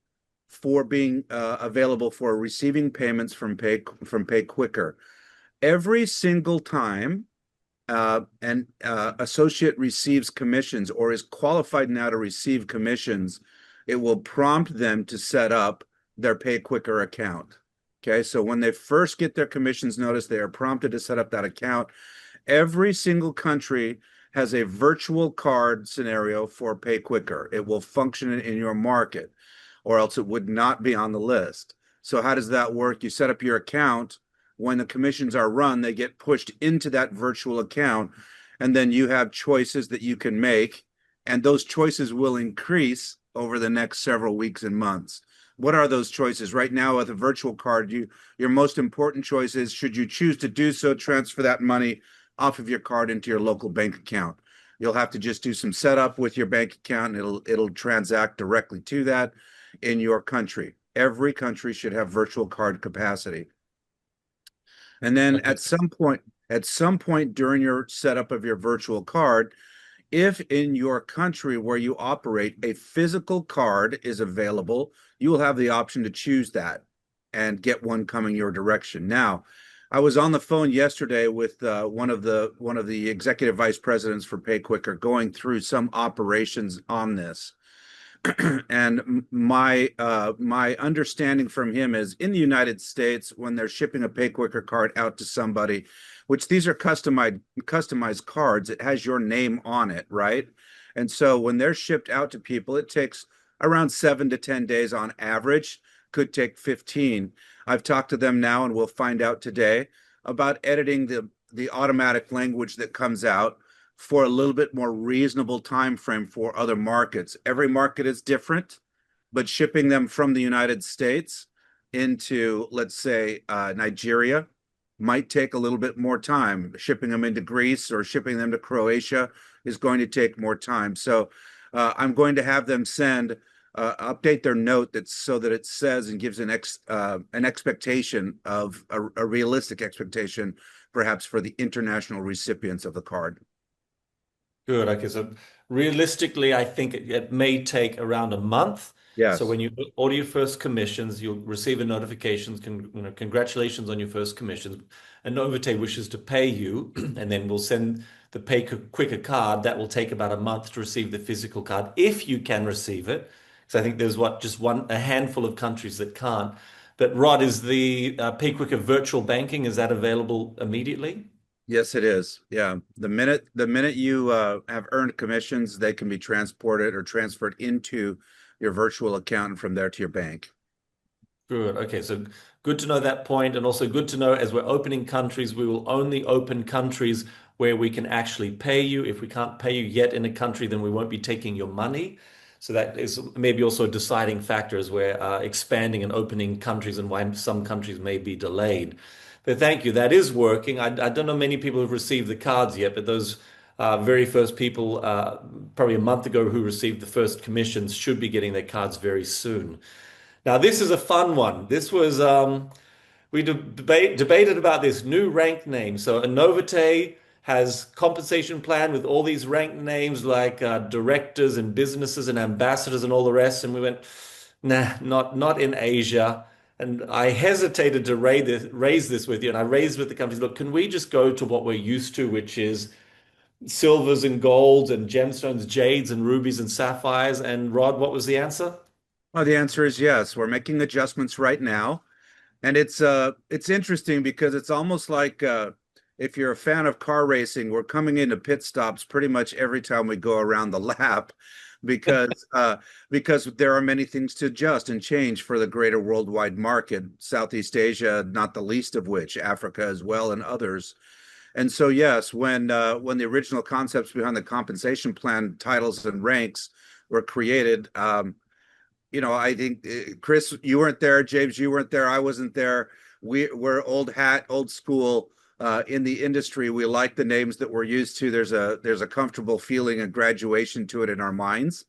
for being available for receiving payments from Pay Quicker. Every single time an associate receives commissions or is qualified now to receive commissions, it will prompt them to set up their Pay Quicker account. Okay, so when they first get their commissions notice, they are prompted to set up that account. Every single country has a virtual card scenario for Pay Quicker. It will function in your market, or else it would not be on the list. So how does that work? You set up your account. When the commissions are run, they get pushed into that virtual account, and then you have choices that you can make, and those choices will increase over the next several weeks and months. What are those choices? Right now, with a virtual card, your most important choice is, should you choose to do so, transfer that money off of your card into your local bank account. You'll have to just do some setup with your bank account, and it'll transact directly to that in your country. Every country should have virtual card capacity. And then Okay. at some point during your setup of your virtual card, if in your country where you operate a physical card is available, you will have the option to choose that and get one coming your direction. Now, I was on the phone yesterday with one of the executive vice presidents for PayQuicker going through some operations on this. And my understanding from him is, in the United States, when they're shipping a PayQuicker card out to somebody, which these are customized cards, it has your name on it, right? And so when they're shipped out to people, it takes around 7 to 10 days on average, could take 15. I've talked to them now, and we'll find out today about editing the automatic language that comes out for a little bit more reasonable time frame for other markets. Every market is different, but shipping them from the United States into, let's say, Nigeria might take a little bit more time. Shipping them into Greece or shipping them to Croatia is going to take more time. So I'm going to have them update their note so that it says and gives an expectation of a realistic expectation, perhaps, for the international recipients of the card. Good. Okay. So realistically, I think it may take around a month. So Yes. when you order your first commissions, you'll receive a notification. Congratulations on your first commissions. And Anovite wishes to pay you, and then we'll send the Pay Quicker card. That will take about a month to receive the physical card, if you can receive it. Because I think there's just a handful of countries that can't. But Rod, is the Pay Quicker virtual banking, is that available immediately? Yes, it is. Yeah. The minute you have earned commissions, they can be transported or transferred into your virtual account and from there to your bank. Good. Okay. So good to know that point, and also good to know, as we're opening countries, we will only open countries where we can actually pay you. If we can't pay you yet in a country, then we won't be taking your money. So that is maybe also a deciding factor as we're expanding and opening countries and why some countries may be delayed. But thank you. That is working. I don't know many people who've received the cards yet, but those very first people, probably a month ago, who received the first commissions should be getting their cards very soon. Now, this is a fun one. This was we debated about this new rank name. So Anovite has compensation plan with all these ranked names like directors and businesses and ambassadors and all the rest. And we went, nah, not in Asia. And I hesitated to raise this with you. And I raised with the companies, look, can we just go to what we're used to, which is silvers and golds and gemstones, jades and rubies and sapphires? And Rod, what was the answer? Well, the answer is yes. We're making adjustments right now. And it's interesting because it's almost like if you're a fan of car racing, we're coming into pit stops pretty much every time we go around the lap because because there are many things to adjust and change for the greater worldwide market, Southeast Asia, not the least of which, Africa as well, and others. And so, yes, when the original concepts behind the compensation plan titles and ranks were created, I think Chris, you weren't there, James, you weren't there, I wasn't there. We're old hat, old school in the industry. We like the names that we're used to. There's a comfortable feeling and graduation to it in our minds.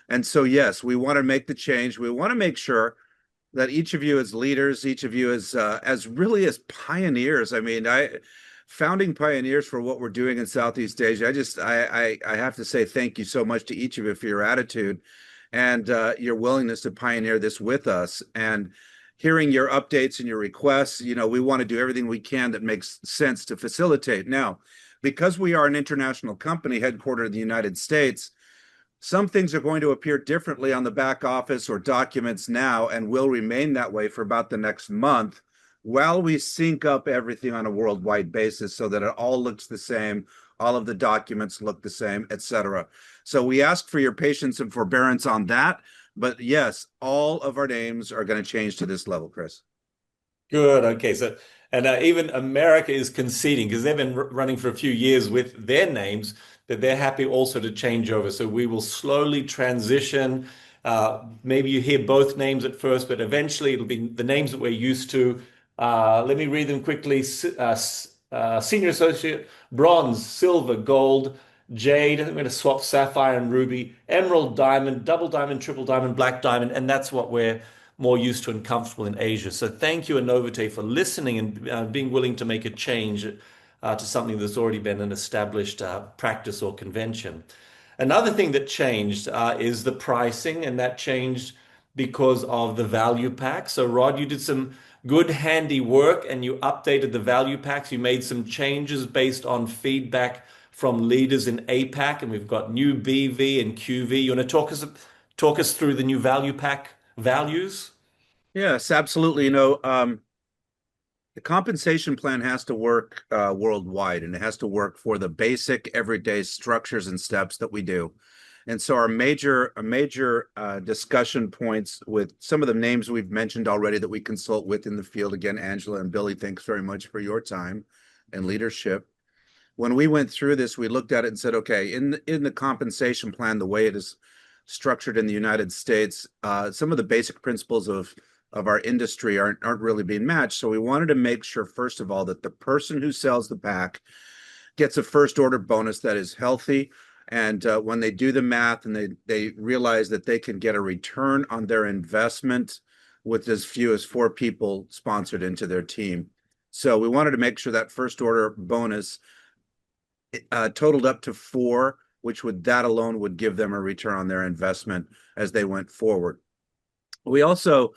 And so, yes, we want to make the change. We want to make sure that each of you as leaders, each of you as really as pioneers. I mean, founding pioneers for what we're doing in Southeast Asia. I have to say thank you so much to each of you for your attitude and your willingness to pioneer this with us. And hearing your updates and your requests, we want to do everything we can that makes sense to facilitate. Now, because we are an international company headquartered in the United States, some things are going to appear differently on the back office or documents now and will remain that way for about the next month while we sync up everything on a worldwide basis so that it all looks the same, all of the documents look the same, etc. So we ask for your patience and forbearance on that. But yes, all of our names are going to change to this level, Chris. Good. Okay. So, and even America is conceding because they've been running for a few years with their names that they're happy also to change over. So we will slowly transition. Maybe you hear both names at first, but eventually it'll be the names that we're used to. Let me read them quickly. Senior Associate, Bronze, Silver, Gold, Jade. I'm going to swap Sapphire and Ruby, Emerald, Diamond, Double Diamond, Triple Diamond, Black Diamond, and that's what we're more used to and comfortable in Asia. So thank you, Anovite, for listening and being willing to make a change to something that's already been an established practice or convention. Another thing that changed is the pricing, and that changed because of the value pack. So, Rod, you did some good, handy work and you updated the value packs. You made some changes based on feedback from leaders in APAC, and we've got new BV and QV. You want to talk us through the new value pack values? Yes, absolutely. The compensation plan has to work worldwide, and it has to work for the basic everyday structures and steps that we do. And so our major discussion points with some of the names we've mentioned already that we consult with in the field. Again, Angela and Billy, thanks very much for your time and leadership. When we went through this, we looked at it and said, okay, in the compensation plan, the way it is structured in the United States, some of the basic principles of our industry aren't really being matched. So we wanted to make sure, first of all, that the person who sells the pack gets a first order bonus that is healthy. And when they do the math and they realize that they can get a return on their investment with as few as 4 people sponsored into their team. So we wanted to make sure that first order bonus totaled up to 4, which that alone would give them a return on their investment as they went forward. We also,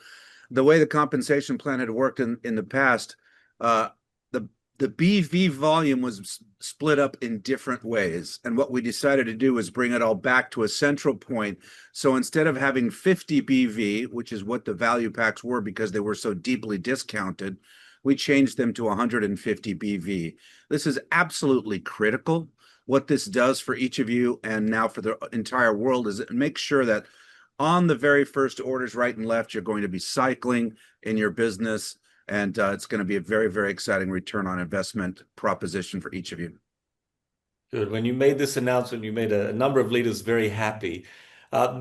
the way the compensation plan had worked in the past, the BV volume was split up in different ways. And what we decided to do was bring it all back to a central point. So instead of having 50 BV, which is what the value packs were because they were so deeply discounted, we changed them to 150 BV. This is absolutely critical. What this does for each of you and now for the entire world is it makes sure that on the very first orders, right and left, you're going to be cycling in your business. And it's going to be a very, very exciting return on investment proposition for each of you. Good. When you made this announcement, you made a number of leaders very happy.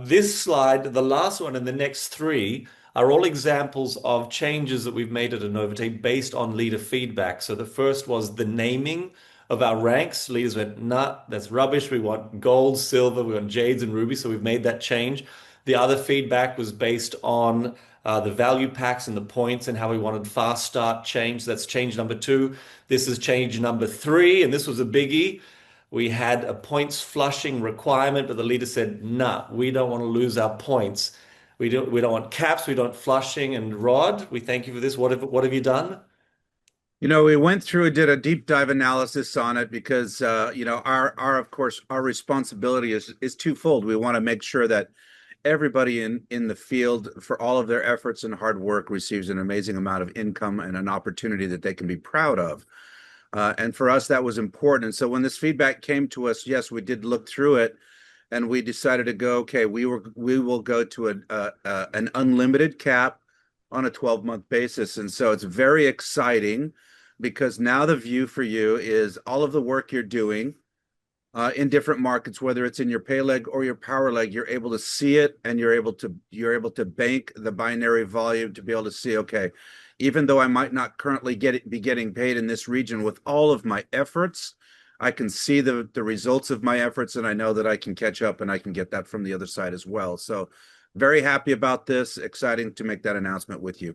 This slide, the last one and the next three, are all examples of changes that we've made at Anovite based on leader feedback. So the first was the naming of our ranks. Leaders went, nah, that's rubbish. We want gold, silver, we want jades and rubies. So we've made that change. The other feedback was based on the value packs and the points and how we wanted fast start change. That's change number two. This is change number three, and this was a biggie. We had a points flushing requirement, but the leader said, nah, we don't want to lose our points. We don't want caps, we don't flushing. And Rod, we thank you for this. What have you done? We went through and did a deep dive analysis on it because our of course our responsibility is twofold. We want to make sure that everybody in the field, for all of their efforts and hard work, receives an amazing amount of income and an opportunity that they can be proud of. And for us, that was important. And so when this feedback came to us, yes, we did look through it, and we decided to go, okay, we will go to an unlimited cap on a 12-month basis. And so it's very exciting because now the view for you is all of the work you're doing in different markets, whether it's in your pay leg or your power leg, you're able to see it, and you're able to bank the binary volume to be able to see, okay, even though I might not currently be getting paid in this region, with all of my efforts, I can see the results of my efforts, and I know that I can catch up and I can get that from the other side as well. So very happy about this. Exciting to make that announcement with you.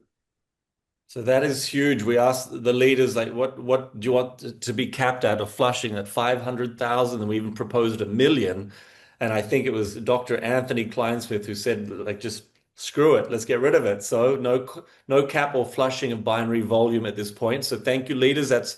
So that is huge. We asked the leaders, like, what do you want to be capped at or flushing at 500,000? And we even proposed 1 million. And I think it was Dr. Anthony Kleinsmith who said, like, just screw it, let's get rid of it. So no cap or flushing of binary volume at this point. So thank you, leaders. That's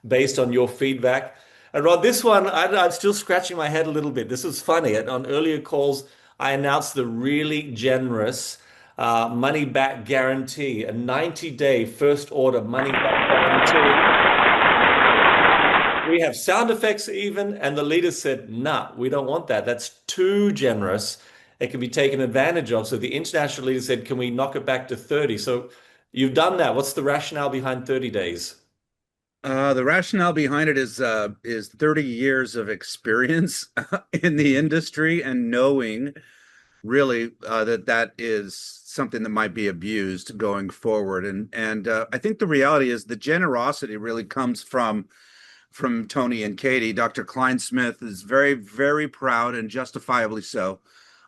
based on your feedback. And Rod, this one, I'm still scratching my head a little bit. This was funny. On earlier calls, I announced the really generous money back guarantee, a 90-day first order money back guarantee. We have sound effects even, and the leader said, nah, we don't want that. That's too generous. It can be taken advantage of. So the international leader said, can we knock it back to 30? So you've done that. What's the rationale behind 30 days? The rationale behind it is 30 years of experience in the industry, and knowing really that is something that might be abused going forward. And I think the reality is the generosity really comes from Tony and Katie. Dr. Kleinsmith is very, very proud, and justifiably so,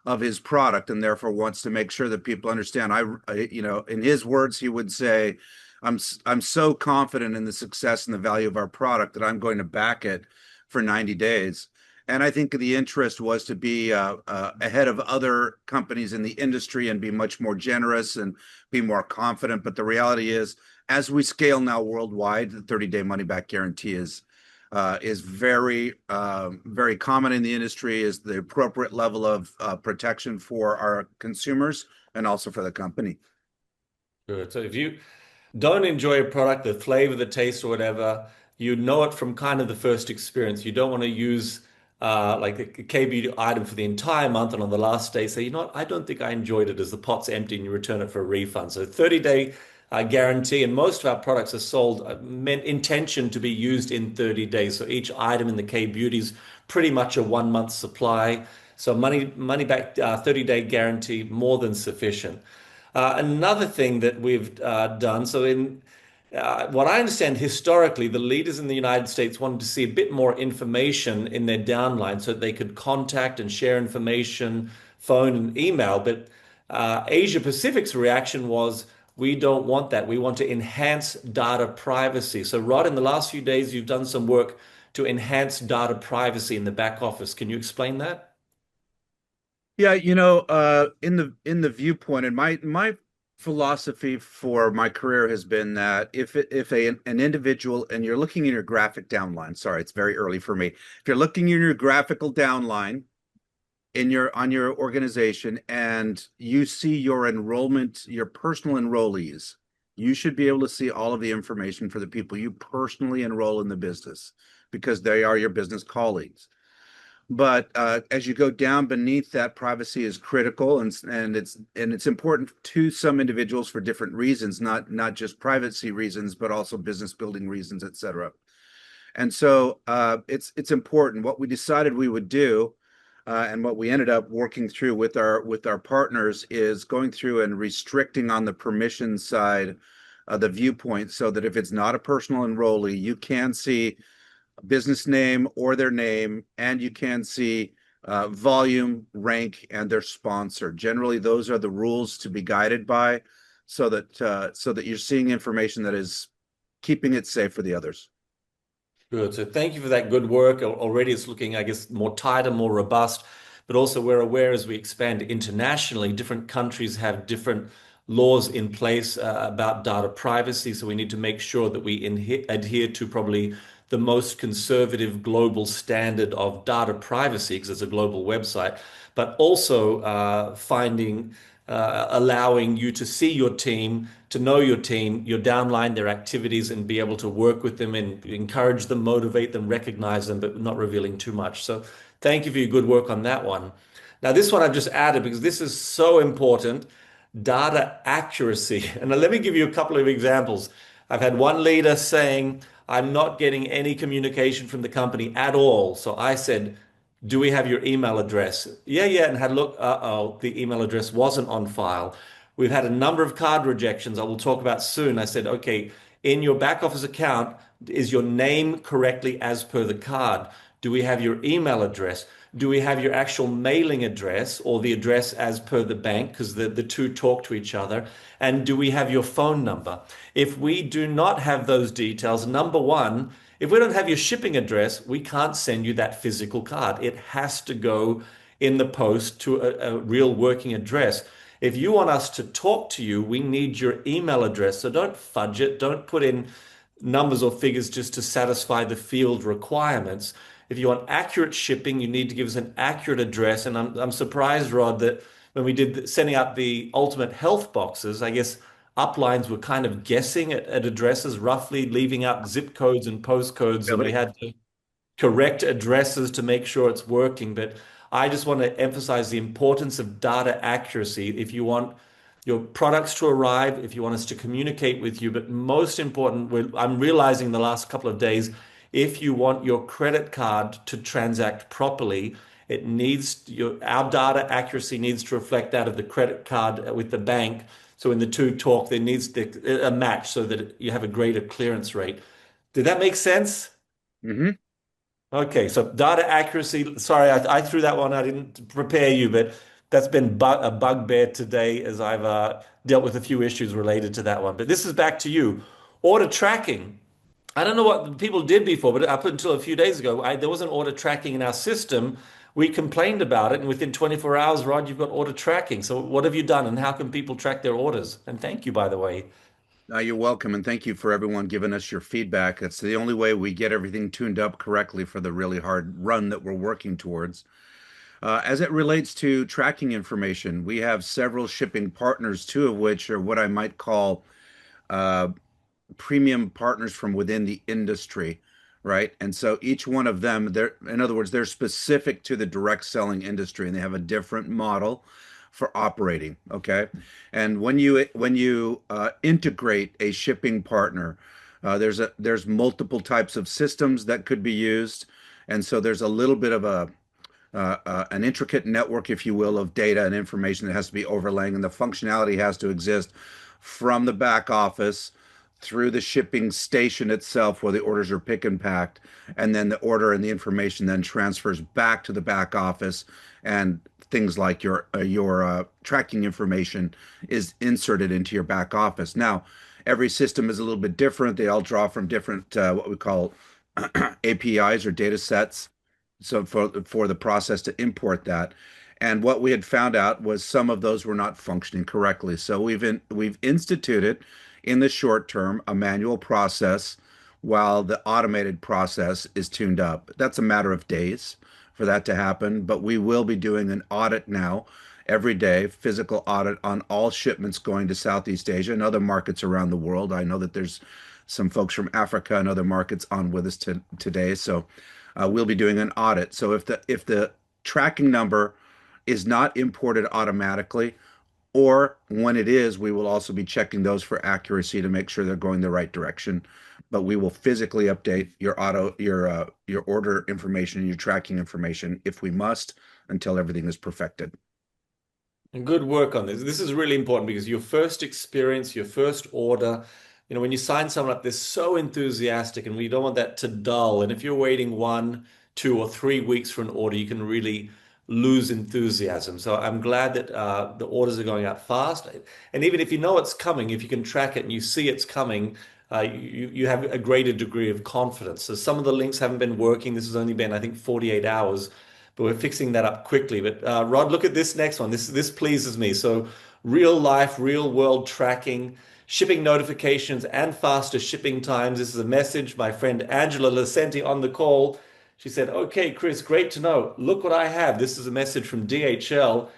of his product, and therefore wants to make sure that people understand. In his words, he would say, I'm so confident in the success and the value of our product that I'm going to back it for 90 days. And I think the interest was to be ahead of other companies in the industry and be much more generous and be more confident. But the reality is, as we scale now worldwide, the 30-day money-back guarantee is very, very common in the industry, is the appropriate level of protection for our consumers and also for the company. Good. So if you don't enjoy a product, the flavor, the taste, or whatever, you know it from kind of the first experience. You don't want to use like a K-beauty item for the entire month, and on the last day say, you know what, I don't think I enjoyed it, as the pot's empty, and you return it for a refund. So 30-day guarantee, and most of our products are sold meant intention to be used in 30 days. So each item in the K-beauty is pretty much a 1 month supply. So money back 30-day guarantee, more than sufficient. Another thing that we've done, so in what I understand, historically, the leaders in the United States wanted to see a bit more information in their downline so that they could contact and share information, phone and email. But Asia Pacific's reaction was, we don't want that. We want to enhance data privacy. So Rod, in the last few days, you've done some work to enhance data privacy in the back office. Can you explain that? Yeah, in the viewpoint, and my philosophy for my career has been that if an individual, and you're looking in your graphic downline, sorry, it's very early for me. If you're looking in your graphical downline on your organization, and you see your enrollment, your personal enrollees, you should be able to see all of the information for the people you personally enroll in the business, because they are your business colleagues. But as you go down beneath that, privacy is critical, and it's important to some individuals for different reasons, not just privacy reasons, but also business building reasons, et cetera. And so it's important. What we decided we would do, and what we ended up working through with our partners is going through and restricting on the permission side the viewpoint so that if it's not a personal enrollee, you can see a business name or their name, and you can see volume, rank, and their sponsor. Generally, those are the rules to be guided by, so that you're seeing information that is keeping it safe for the others. Good. So thank you for that good work. Already it's looking, I guess, more tighter, more robust, but also we're aware as we expand internationally, different countries have different laws in place about data privacy. So we need to make sure that we adhere to probably the most conservative global standard of data privacy because it's a global website, but also allowing you to see your team, to know your team, your downline, their activities, and be able to work with them and encourage them, motivate them, recognize them, but not revealing too much. So thank you for your good work on that one. Now, this one I've just added because this is so important, data accuracy. And let me give you a couple of examples. I've had one leader saying, I'm not getting any communication from the company at all. So I said, do we have your email address? Yeah, yeah. And had a look, uh-oh, the email address wasn't on file. We've had a number of card rejections I will talk about soon. I said, okay, in your back office account, is your name correctly as per the card? Do we have your email address? Do we have your actual mailing address or the address as per the bank? Because the two talk to each other. And do we have your phone number? If we do not have those details, number one, if we don't have your shipping address, we can't send you that physical card. It has to go in the post to a real working address. If you want us to talk to you, we need your email address. So don't fudge it. Don't put in numbers or figures just to satisfy the field requirements. If you want accurate shipping, you need to give us an accurate address. And I'm surprised, Rod, that when we did sending out the ultimate health boxes, I guess uplines were kind of guessing at addresses, roughly leaving out zip codes and postcodes, and we Really? had to correct addresses to make sure it's working. But I just want to emphasize the importance of data accuracy. If you want your products to arrive, if you want us to communicate with you, but most important, I'm realizing the last couple of days, if you want your credit card to transact properly, our data accuracy needs to reflect that of the credit card with the bank. So when the two talk, there needs a match so that you have a greater clearance rate. Did that make sense? Mm-hmm. Okay, so data accuracy. Sorry, I threw that one. I didn't prepare you, but that's been a bugbear today as I've dealt with a few issues related to that one. But this is back to you. Order tracking. I don't know what people did before, but up until a few days ago, there wasn't order tracking in our system. We complained about it, and within 24 hours, Rod, you've got order tracking. So what have you done, and how can people track their orders? And thank you, by the way. You're welcome, and thank you for everyone giving us your feedback. It's the only way we get everything tuned up correctly for the really hard run that we're working towards. As it relates to tracking information, we have several shipping partners, two of which are what I might call uh, premium partners from within the industry, right? And so each one of them, in other words, they're specific to the direct selling industry, and they have a different model for operating. Okay, and when you integrate a shipping partner, there's multiple types of systems that could be used, and so there's a little bit of an intricate network, if you will, of data and information that has to be overlaying, and the functionality has to exist from the back office through the shipping station itself where the orders are pick and packed, and then the order and the information then transfers back to the back office, and things like your tracking information is inserted into your back office. Now, every system is a little bit different. They all draw from different what we call APIs or data sets. So for the process to import that. And what we had found out was some of those were not functioning correctly. So we've instituted in the short term a manual process while the automated process is tuned up. That's a matter of days for that to happen, but we will be doing an audit now every day, physical audit on all shipments going to Southeast Asia and other markets around the world. I know that there's some folks from Africa and other markets on with us today, so we'll be doing an audit. So if the tracking number is not imported automatically, Or when it is, we will also be checking those for accuracy to make sure they're going the right direction. But we will physically update your order information, your tracking information if we must, until everything is perfected. And good work on this. This is really important because your first experience, your first order, when you sign someone up, they're so enthusiastic and we don't want that to dull. And if you're waiting 1, 2, or 3 weeks for an order, you can really lose enthusiasm. So I'm glad that the orders are going out fast. And even if you know it's coming, if you can track it and you see it's coming, you have a greater degree of confidence. So some of the links haven't been working. This has only been, I think, 48 hours, but we're fixing that up quickly. But Rod, look at this next one. This pleases me. So real life, real world tracking, shipping notifications, and faster shipping times. This is a message. My friend Angela Lasenti on the call. She said, "Okay, Chris, great to know. Look what I have." This is a message from DHL.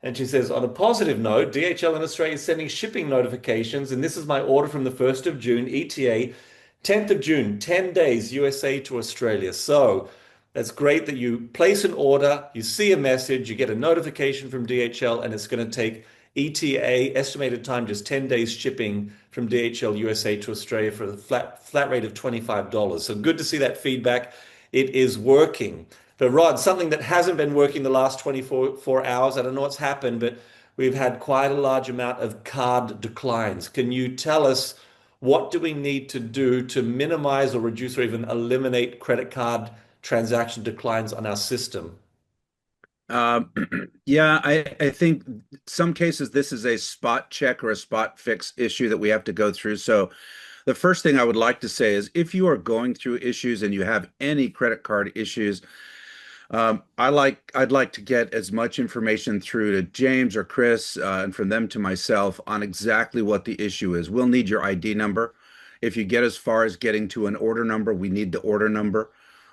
And she says, on a positive note, DHL in Australia is sending shipping notifications, and this is my order from the 1st of June, ETA, 10th of June, 10 days, USA to Australia. So that's great that you place an order, you see a message, you get a notification from DHL, and it's going to take ETA, estimated time, just 10 days shipping from DHL USA to Australia for a flat rate of $25. So good to see that feedback. It is working. But Rod, something that hasn't been working the last 24 hours, I don't know what's happened, but we've had quite a large amount of card declines. Can you tell us what do we need to do to minimize or reduce or even eliminate credit card transaction declines on our system? Um, yeah, I think some cases this is a spot check or a spot fix issue that we have to go through. So the first thing I would like to say is if you are going through issues and you have any credit card issues, I'd like to get as much information through to James or Chris, and from them to myself on exactly what the issue is. We'll need your ID number. If you get as far as getting to an order number, we need the order number,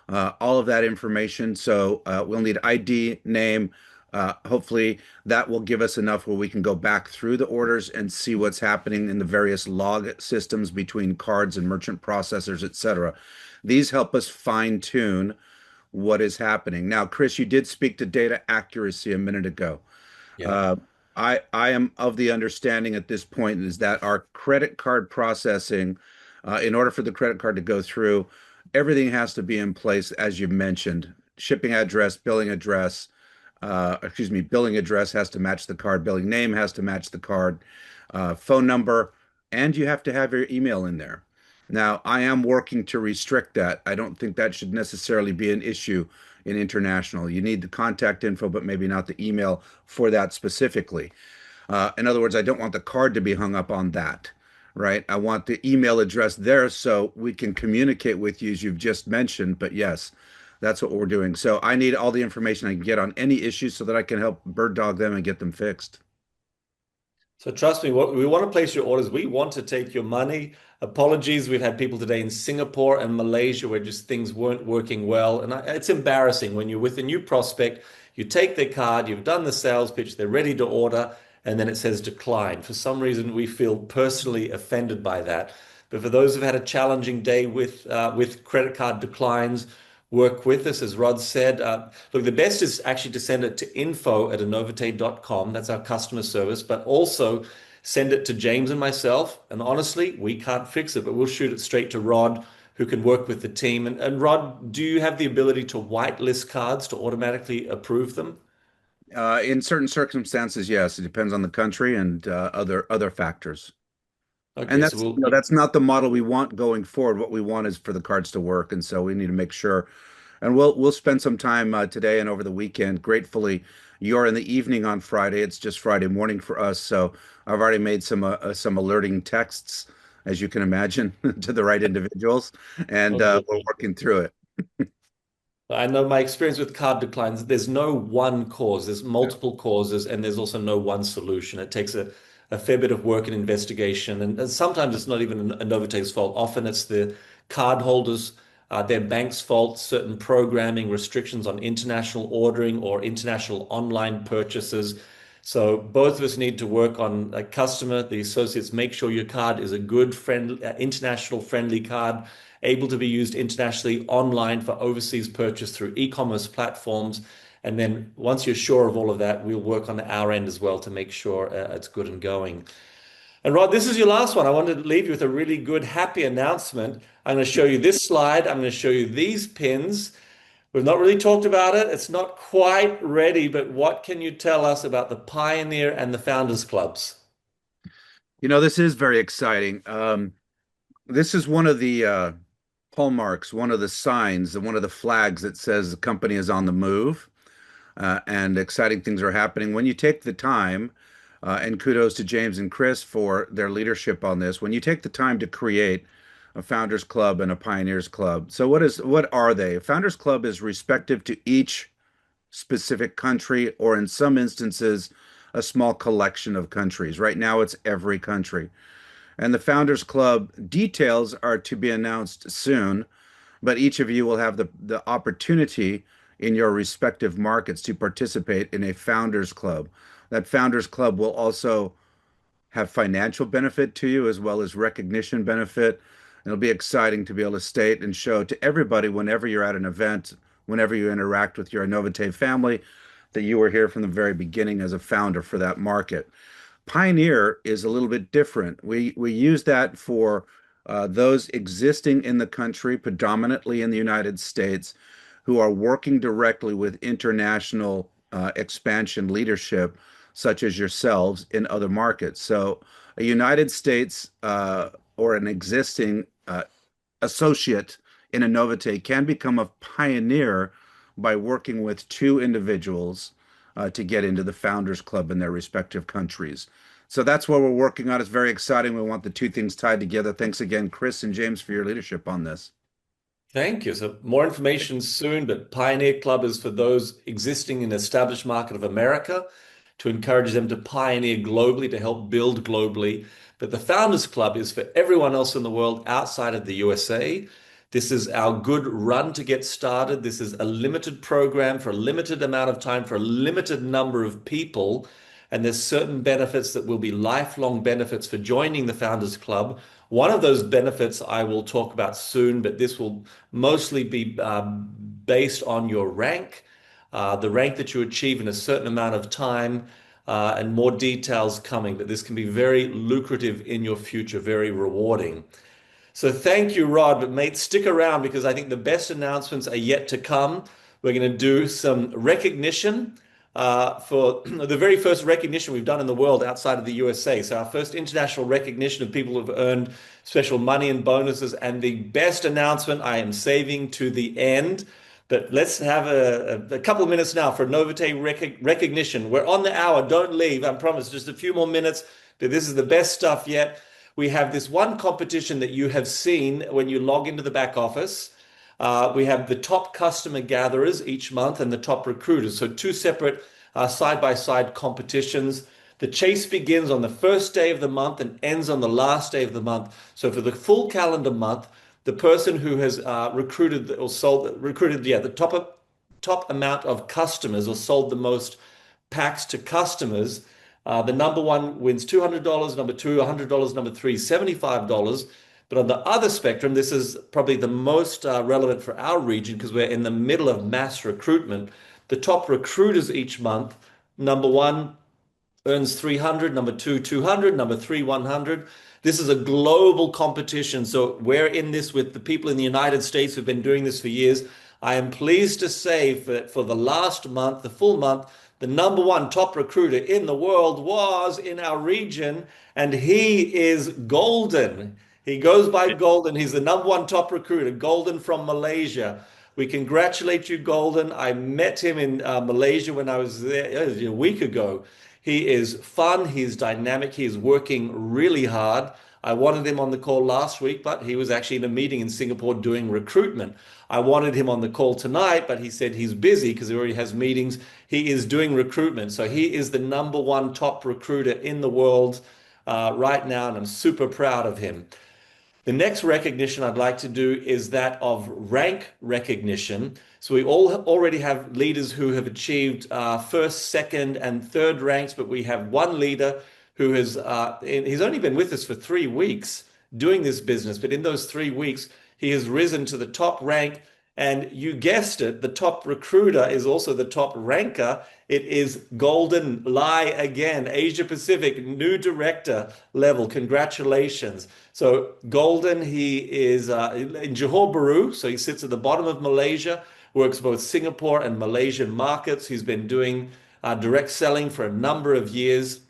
all of that information. So we'll need ID, name. Hopefully that will give us enough where we can go back through the orders and see what's happening in the various log systems between cards and merchant processors, et cetera. These help us fine tune what is happening. Now, Chris, you did speak to data accuracy a minute ago. Yeah. Uh, I am of the understanding at this point is that our credit card processing, in order for the credit card to go through, everything has to be in place, as you mentioned. Shipping address, billing address, billing address has to match the card, billing name has to match the card, phone number, and you have to have your email in there. Now, I am working to restrict that. I don't think that should necessarily be an issue in international. You need the contact info, but maybe not the email for that specifically. In other words, I don't want the card to be hung up on that, right? I want the email address there so we can communicate with you as you've just mentioned. But yes, that's what we're doing. So I need all the information I can get on any issues so that I can help bird dog them and get them fixed. So trust me, what we want to place your orders. We want to take your money. Apologies, we've had people today in Singapore and Malaysia where just things weren't working well, and it's embarrassing when you're with a new prospect. You take their card, you've done the sales pitch, they're ready to order, and then it says decline. For some reason, we feel personally offended by that. But for those who've had a challenging day with credit card declines, work with us, as Rod said. Look, the best is actually to send it to info@anovite.com. That's our customer service, but also send it to James and myself. And honestly, we can't fix it, but we'll shoot it straight to Rod, who can work with the team. And Rod, do you have the ability to whitelist cards to automatically approve them? In certain circumstances, yes, it depends on the country and other factors. And Okay, so that's, we'll. that's not the model we want going forward. What we want is for the cards to work, and so we need to make sure. And we'll spend some time today and over the weekend. Gratefully, you're in the evening on Friday. It's just Friday morning for us, so I've already made some alerting texts, as you can imagine, to the right individuals, and Okay. we're working through it. I know my experience with card declines, there's no one cause, there's Yeah. multiple causes, and there's also no one solution. It takes a fair bit of work and investigation. And sometimes it's not even a Novotay's fault. Often it's the card holders, their bank's fault, certain programming restrictions on international ordering or international online purchases. So both of us need to work on a customer, the associates, make sure your card is a good, friendly, international friendly card, able to be used internationally online for overseas purchase through e-commerce platforms. And then once you're sure of all of that, we'll work on our end as well to make sure it's good and going. And Rod, this is your last one. I wanted to leave you with a really good, happy announcement. I'm going to show you this slide. I'm going to show you these pins. We've not really talked about it. It's not quite ready, but what can you tell us about the Pioneer and the Founders Clubs? This is very exciting. This is one of the hallmarks, one of the signs, and one of the flags that says the company is on the move, and exciting things are happening. When you take the time, and kudos to James and Chris for their leadership on this, when you take the time to create a Founders Club and a Pioneers Club. So what are they? A Founders Club is respective to each specific country, or in some instances, a small collection of countries. Right now, it's every country. And the Founders Club details are to be announced soon, but each of you will have the opportunity in your respective markets to participate in a Founders Club. That Founders Club will also have financial benefit to you as well as recognition benefit. It'll be exciting to be able to state and show to everybody whenever you're at an event, whenever you interact with your Anovite family, that you were here from the very beginning as a founder for that market. Pioneer is a little bit different. We use that for those existing in the country, predominantly in the United States, who are working directly with international expansion leadership, such as yourselves in other markets. So a United States or an existing associate in Anovite can become a pioneer by working with two individuals to get into the Founders Club in their respective countries. So that's what we're working on. It's very exciting. We want the two things tied together. Thanks again, Chris and James, for your leadership on this. Thank you. So more information soon, but Pioneer Club is for those existing in the established market of America to encourage them to pioneer globally, to help build globally. But the Founders Club is for everyone else in the world outside of the USA. This is our good run to get started. This is a limited program for a limited amount of time for a limited number of people. And there's certain benefits that will be lifelong benefits for joining the Founders Club. One of those benefits I will talk about soon, but this will mostly be based on your rank, the rank that you achieve in a certain amount of time, and more details coming. But this can be very lucrative in your future, very rewarding. So thank you, Rod. But mate, stick around because I think the best announcements are yet to come. We're going to do some recognition for the very first recognition we've done in the world outside of the USA. So our first international recognition of people who've earned special money and bonuses. And the best announcement I am saving to the end. But let's have a couple of minutes now for Anovite recognition. We're on the hour. Don't leave. I promise. Just a few more minutes. But this is the best stuff yet. We have this one competition that you have seen when you log into the back office. We have the top customer gatherers each month and the top recruiters. So two separate side-by-side competitions. The chase begins on the first day of the month and ends on the last day of the month. So for the full calendar month, the person who has recruited or the top amount of customers or sold the most packs to customers, the number one wins $200, number two, $100, number three, $75. But on the other spectrum, this is probably the most relevant for our region because we're in the middle of mass recruitment. The top recruiters each month, number one earns 300, number two, 200, number three, 100. This is a global competition. So we're in this with the people in the United States who've been doing this for years. I am pleased to say that for the last month, the full month, the number one top recruiter in the world was in our region, and he is Golden. He goes by Golden. He's the number one top recruiter, Golden from Malaysia. We congratulate you, Golden. I met him in Malaysia when I was there a week ago. He is fun. He's dynamic. He is working really hard. I wanted him on the call last week, but he was actually in a meeting in Singapore doing recruitment. I wanted him on the call tonight, but he said he's busy because he already has meetings. He is doing recruitment. So he is the number one top recruiter in the world right now, and I'm super proud of him. The next recognition I'd like to do is that of rank recognition. So we all already have leaders who have achieved first, second, and third ranks, but we have one leader who has, he's only been with us for 3 weeks doing this business, but in those 3 weeks, he has risen to the top rank And you guessed it, the top recruiter is also the top ranker. It is Golden Lai again, Asia Pacific, new director level. Congratulations. So Golden, he is in Johor Bahru, so he sits at the bottom of Malaysia, works both Singapore and Malaysian markets. He's been doing direct selling for a number of years.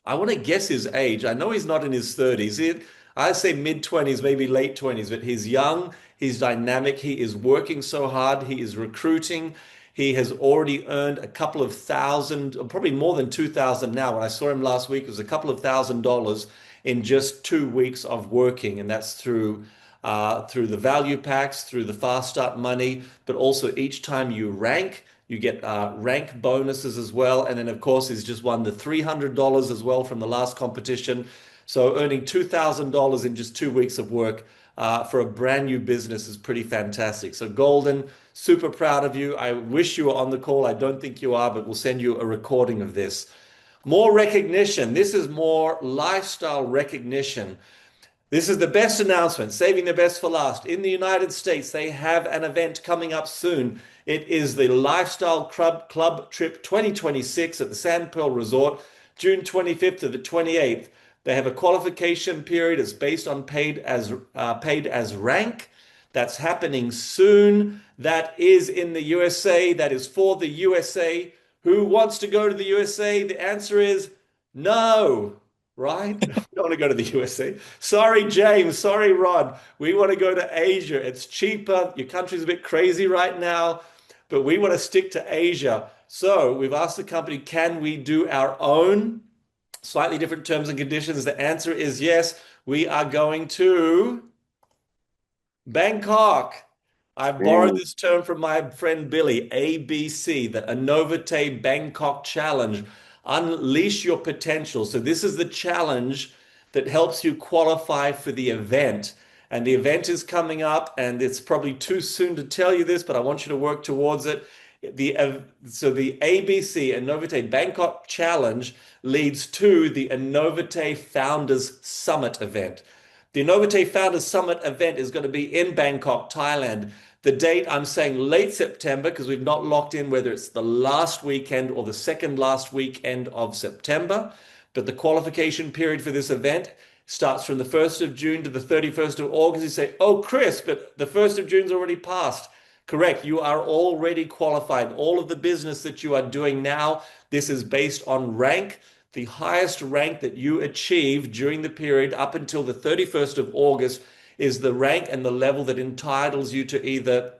I want to guess his age. I know he's not in his 30s. I say mid 20s, maybe late 20s, but he's young, he's dynamic, he is working so hard, he is recruiting. He has already earned a couple of thousand, or probably more than 2,000 now. When I saw him last week, it was a couple of $1,000s in just 2 weeks of working, and that's through the value packs, through the fast start money, but also each time you rank. You get rank bonuses as well. And then, of course, he's just won the $300 as well from the last competition. So earning $2,000 in just 2 weeks of work for a brand new business is pretty fantastic. So Golden, super proud of you. I wish you were on the call. I don't think you are, but we'll send you a recording of this. More recognition. This is more lifestyle recognition. This is the best announcement, saving the best for last. In the United States, they have an event coming up soon. It is the Lifestyle Club Trip 2026 at the Sand Pearl Resort, June 25th to the 28th. They have a qualification period. It's based on paid as rank. That's happening soon. That is in the USA. That is for the USA. Who wants to go to the USA? The answer is no. Right? We don't want to go to the USA. Sorry, James. Sorry, Rod. We want to go to Asia. It's cheaper. Your country's a bit crazy right now, but we want to stick to Asia. So we've asked the company, can we do our own slightly different terms and conditions? The answer is yes. We are going to Bangkok. I borrowed this term from my friend Billy, ABC, the Anovite Bangkok Challenge. Unleash your potential. So this is the challenge that helps you qualify for the event. And the event is coming up, and it's probably too soon to tell you this, but I want you to work towards it. So the ABC, Anovite Bangkok Challenge, leads to the Anovite Founders Summit event. The Anovite Founders Summit event is going to be in Bangkok, Thailand. The date, I'm saying late September, because we've not locked in whether it's the last weekend or the second last weekend of September. But the qualification period for this event starts from the 1st of June to the 31st of August. You say, oh, Chris, but the 1st of June's already passed. Correct. You are already qualified. All of the business that you are doing now, this is based on rank. The highest rank that you achieve during the period up until the 31st of August is the rank and the level that entitles you to either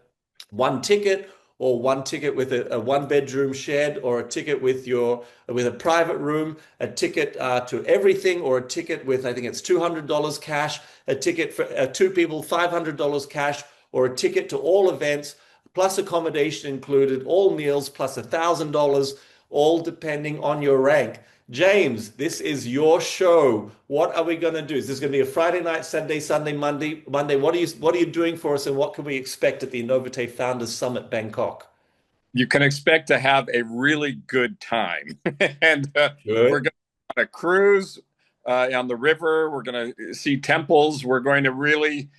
one ticket or one ticket with a one-bedroom shed, or a ticket with a private room, a ticket to everything, or a ticket with, I think it's $200 cash, a ticket for two people, $500 cash, or a ticket to all events, plus accommodation included, all meals, plus $1,000, all depending on your rank. James, this is your show. What are we going to do? Is this going to be a Friday night, Saturday, Sunday, Monday? What are you doing for us, and what can we expect at the Anovite Founders Summit Bangkok? You can expect to have a really good time. And we're going on a cruise on the river. We're going to see temples. We're going to really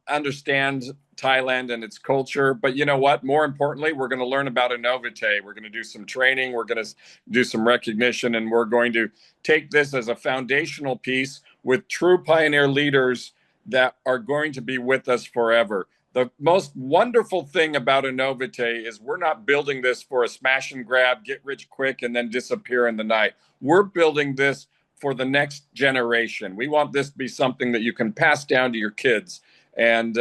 understand Thailand and its culture. But you know what? More importantly, we're going to learn about Anovite. We're going to do some training. We're going to do some recognition. And we're going to take this as a foundational piece with true pioneer leaders that are going to be with us forever. The most wonderful thing about Anovite is we're not building this for a smash and grab, get rich quick, and then disappear in the night. We're building this for the next generation. We want this to be something that you can pass down to your kids. And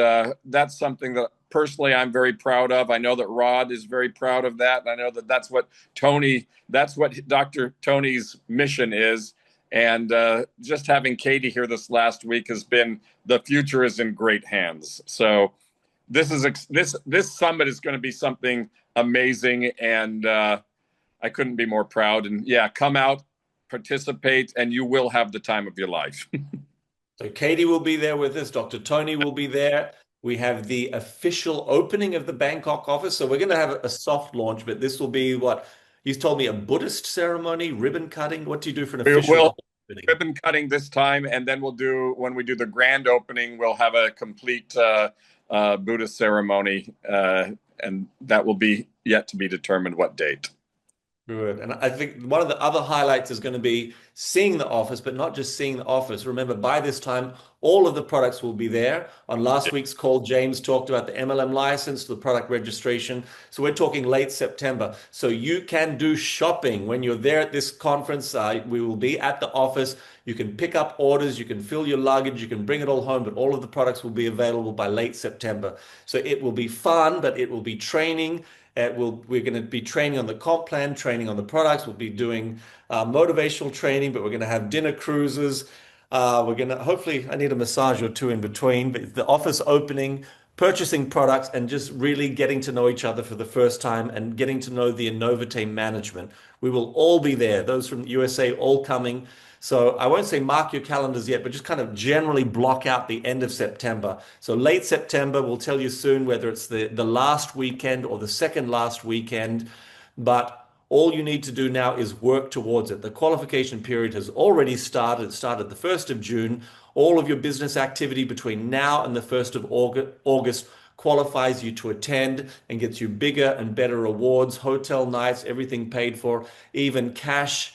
that's something that personally I'm very proud of. I know that Rod is very proud of that. And I know that that's what Dr. Tony's mission is. And just having Katie here this last week has been, the future is in great hands. So this summit is going to be something amazing, and I couldn't be more proud. And yeah, come out, participate, and you will have the time of your life. So Katie will be there with us. Dr. Tony will be there. We have the official opening of the Bangkok office. So we're going to have a soft launch, but this will be what he's told me, a Buddhist ceremony, ribbon cutting. What do you do for an official opening? Ribbon cutting this time, and then when we do the grand opening, we'll have a complete Buddhist ceremony, and that will be yet to be determined what date. Good. And I think one of the other highlights is going to be seeing the office, but not just seeing the office. Remember, by this time, all of the products will be there. On last week's call, James talked about the MLM license, the product registration. So we're talking late September. So you can do shopping when you're there at this conference. We will be at the office. You can pick up orders, you can fill your luggage, you can bring it all home, but all of the products will be available by late September. So it will be fun, but it will be training. We're going to be training on the comp plan, training on the products. We'll be doing motivational training, but we're going to have dinner cruises. We're going to hopefully, I need a massage or two in between, but the office opening, purchasing products, and just really getting to know each other for the first time and getting to know the Anovite management. We will all be there. Those from USA all coming. So I won't say mark your calendars yet, but just kind of generally block out the end of September. So late September, we'll tell you soon whether it's the last weekend or the second last weekend. But all you need to do now is work towards it. The qualification period has already started. It started the 1st of June. All of your business activity between now and the 1st of August qualifies you to attend and gets you bigger and better rewards, hotel nights, everything paid for, even cash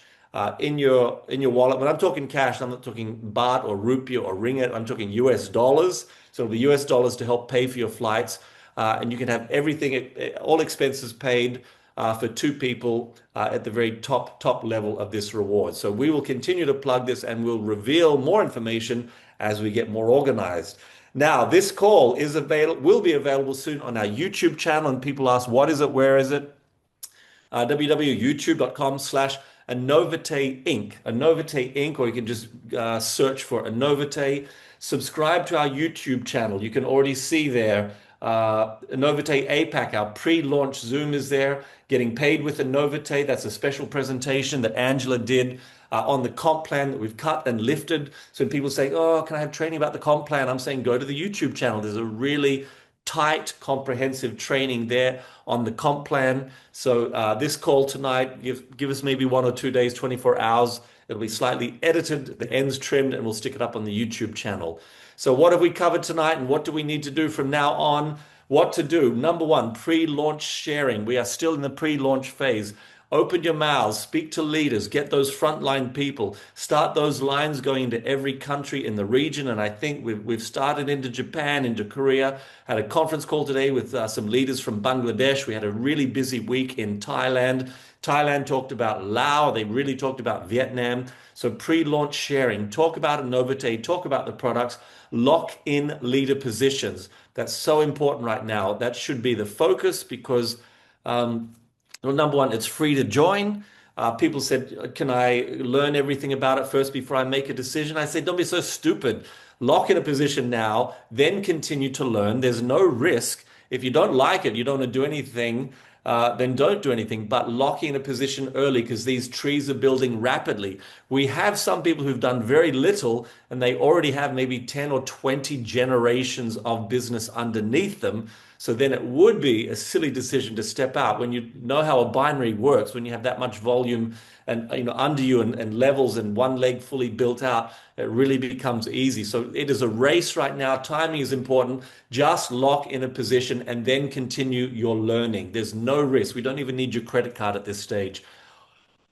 in your wallet. When I'm talking cash, I'm not talking baht or rupee or ringgit. I'm talking US dollars. So the US dollars to help pay for your flights, and you can have everything, all expenses paid for 2 people at the very top level of this reward. So we will continue to plug this, and we'll reveal more information as we get more organized. Now, this call will be available soon on our YouTube channel, and people ask, what is it? Where is it? www.youtube.com/Anovite Inc. Anovite Inc. Or you can just search for Anovite. Subscribe to our YouTube channel. You can already see there Anovite APAC, our pre-launch Zoom is there. Getting paid with Anovite. That's a special presentation that Angela did on the comp plan that we've cut and lifted. So when people say, oh, can I have training about the comp plan? I'm saying go to the YouTube channel. There's a really tight, comprehensive training there on the comp plan. So this call tonight, give us maybe 1 or 2 days, 24 hours. It'll be slightly edited, the ends trimmed, and we'll stick it up on the YouTube channel. So what have we covered tonight, and what do we need to do from now on? What to do? Number one, pre-launch sharing. We are still in the pre-launch phase. Open your mouths, speak to leaders, get those frontline people, start those lines going into every country in the region. And I think we've started into Japan, into Korea, had a conference call today with some leaders from Bangladesh. We had a really busy week in Thailand. Thailand talked about Laos. They really talked about Vietnam. So pre-launch sharing, talk about Anovite, talk about the products, lock in leader positions. That's so important right now. That should be the focus because well, number one, it's free to join. People said, can I learn everything about it first before I make a decision? I said, don't be so stupid. Lock in a position now, then continue to learn. There's no risk. If you don't like it, you don't want to do anything, then don't do anything. But lock in a position early because these trees are building rapidly. We have some people who've done very little and they already have maybe 10 or 20 generations of business underneath them. So then it would be a silly decision to step out when you know how a binary works, when you have that much volume and under you and levels and one leg fully built out, it really becomes easy. So it is a race right now. Timing is important. Just lock in a position and then continue your learning. There's no risk. We don't even need your credit card at this stage.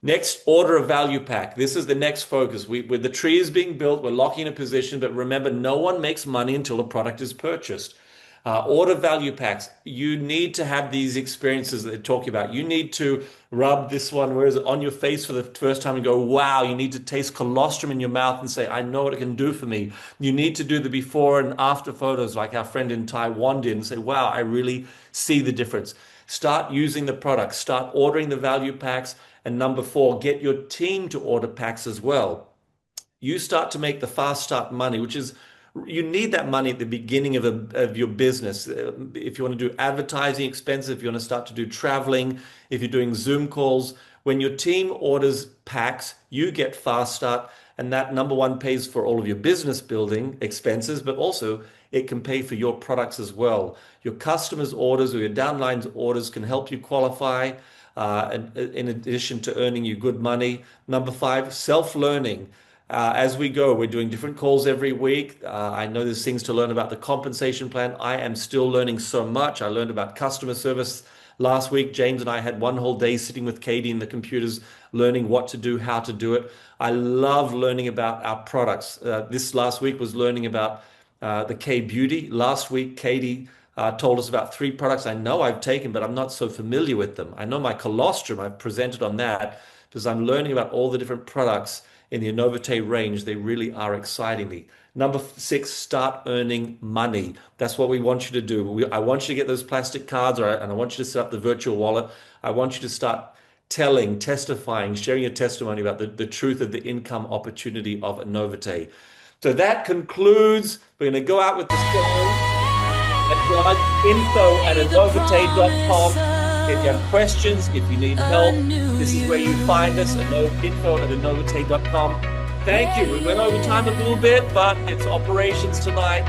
Next, order a value pack. This is the next focus. With the tree is being built, we're locking in a position, but remember, no one makes money until a product is purchased. Order value packs. You need to have these experiences that they're talking about. You need to rub this one, where is it, on your face for the first time and go, wow. You need to taste colostrum in your mouth and say, I know what it can do for me. You need to do the before and after photos like our friend in Taiwan did and say, wow, I really see the difference. Start using the products. Start ordering the value packs. And number 4, get your team to order packs as well. You start to make the fast start money, which is you need that money at the beginning of your business. If you want to do advertising expenses, if you want to start to do traveling, if you're doing Zoom calls, when your team orders packs, you get fast start. And that number 1 pays for all of your business building expenses, but also it can pay for your products as well. Your customers' orders or your downline's orders can help you qualify in addition to earning you good money. Number 5, self-learning. As we go, we're doing different calls every week. I know there's things to learn about the compensation plan. I am still learning so much. I learned about customer service last week. James and I had one whole day sitting with Katie in the computers, learning what to do, how to do it. I love learning about our products. This last week was learning about the K Beauty. Last week, Katie told us about 3 products I know I've taken, but I'm not so familiar with them. I know my colostrum, I've presented on that because I'm learning about all the different products in the Anovite range. They really are exciting me. Number 6, start earning money. That's what we want you to do. I want you to get those plastic cards, and I want you to set up the virtual wallet. I want you to start telling, testifying, sharing your testimony about the truth of the income opportunity of Anovite. So that concludes. We're going to go out with the song. Info@anovite.com. If you have questions, if you need help, this is where you find us, info@anovite.com. Thank you. We went over time a little bit, but it's operations tonight.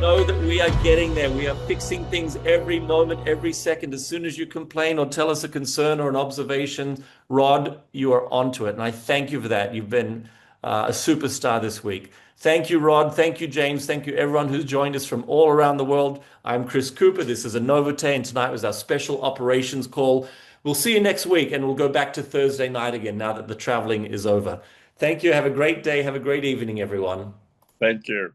Know that we are getting there. We are fixing things every moment, every second. As soon as you complain or tell us a concern or an observation, Rod, you are onto it. And I thank you for that. You've been a superstar this week. Thank you, Rod. Thank you, James. Thank you, everyone who's joined us from all around the world. I'm Chris Cooper. This is Anovite, and tonight was our special operations call. We'll see you next week, and we'll go back to Thursday night again now that the traveling is over. Thank you. Have a great day. Have a great evening, everyone. Thank you.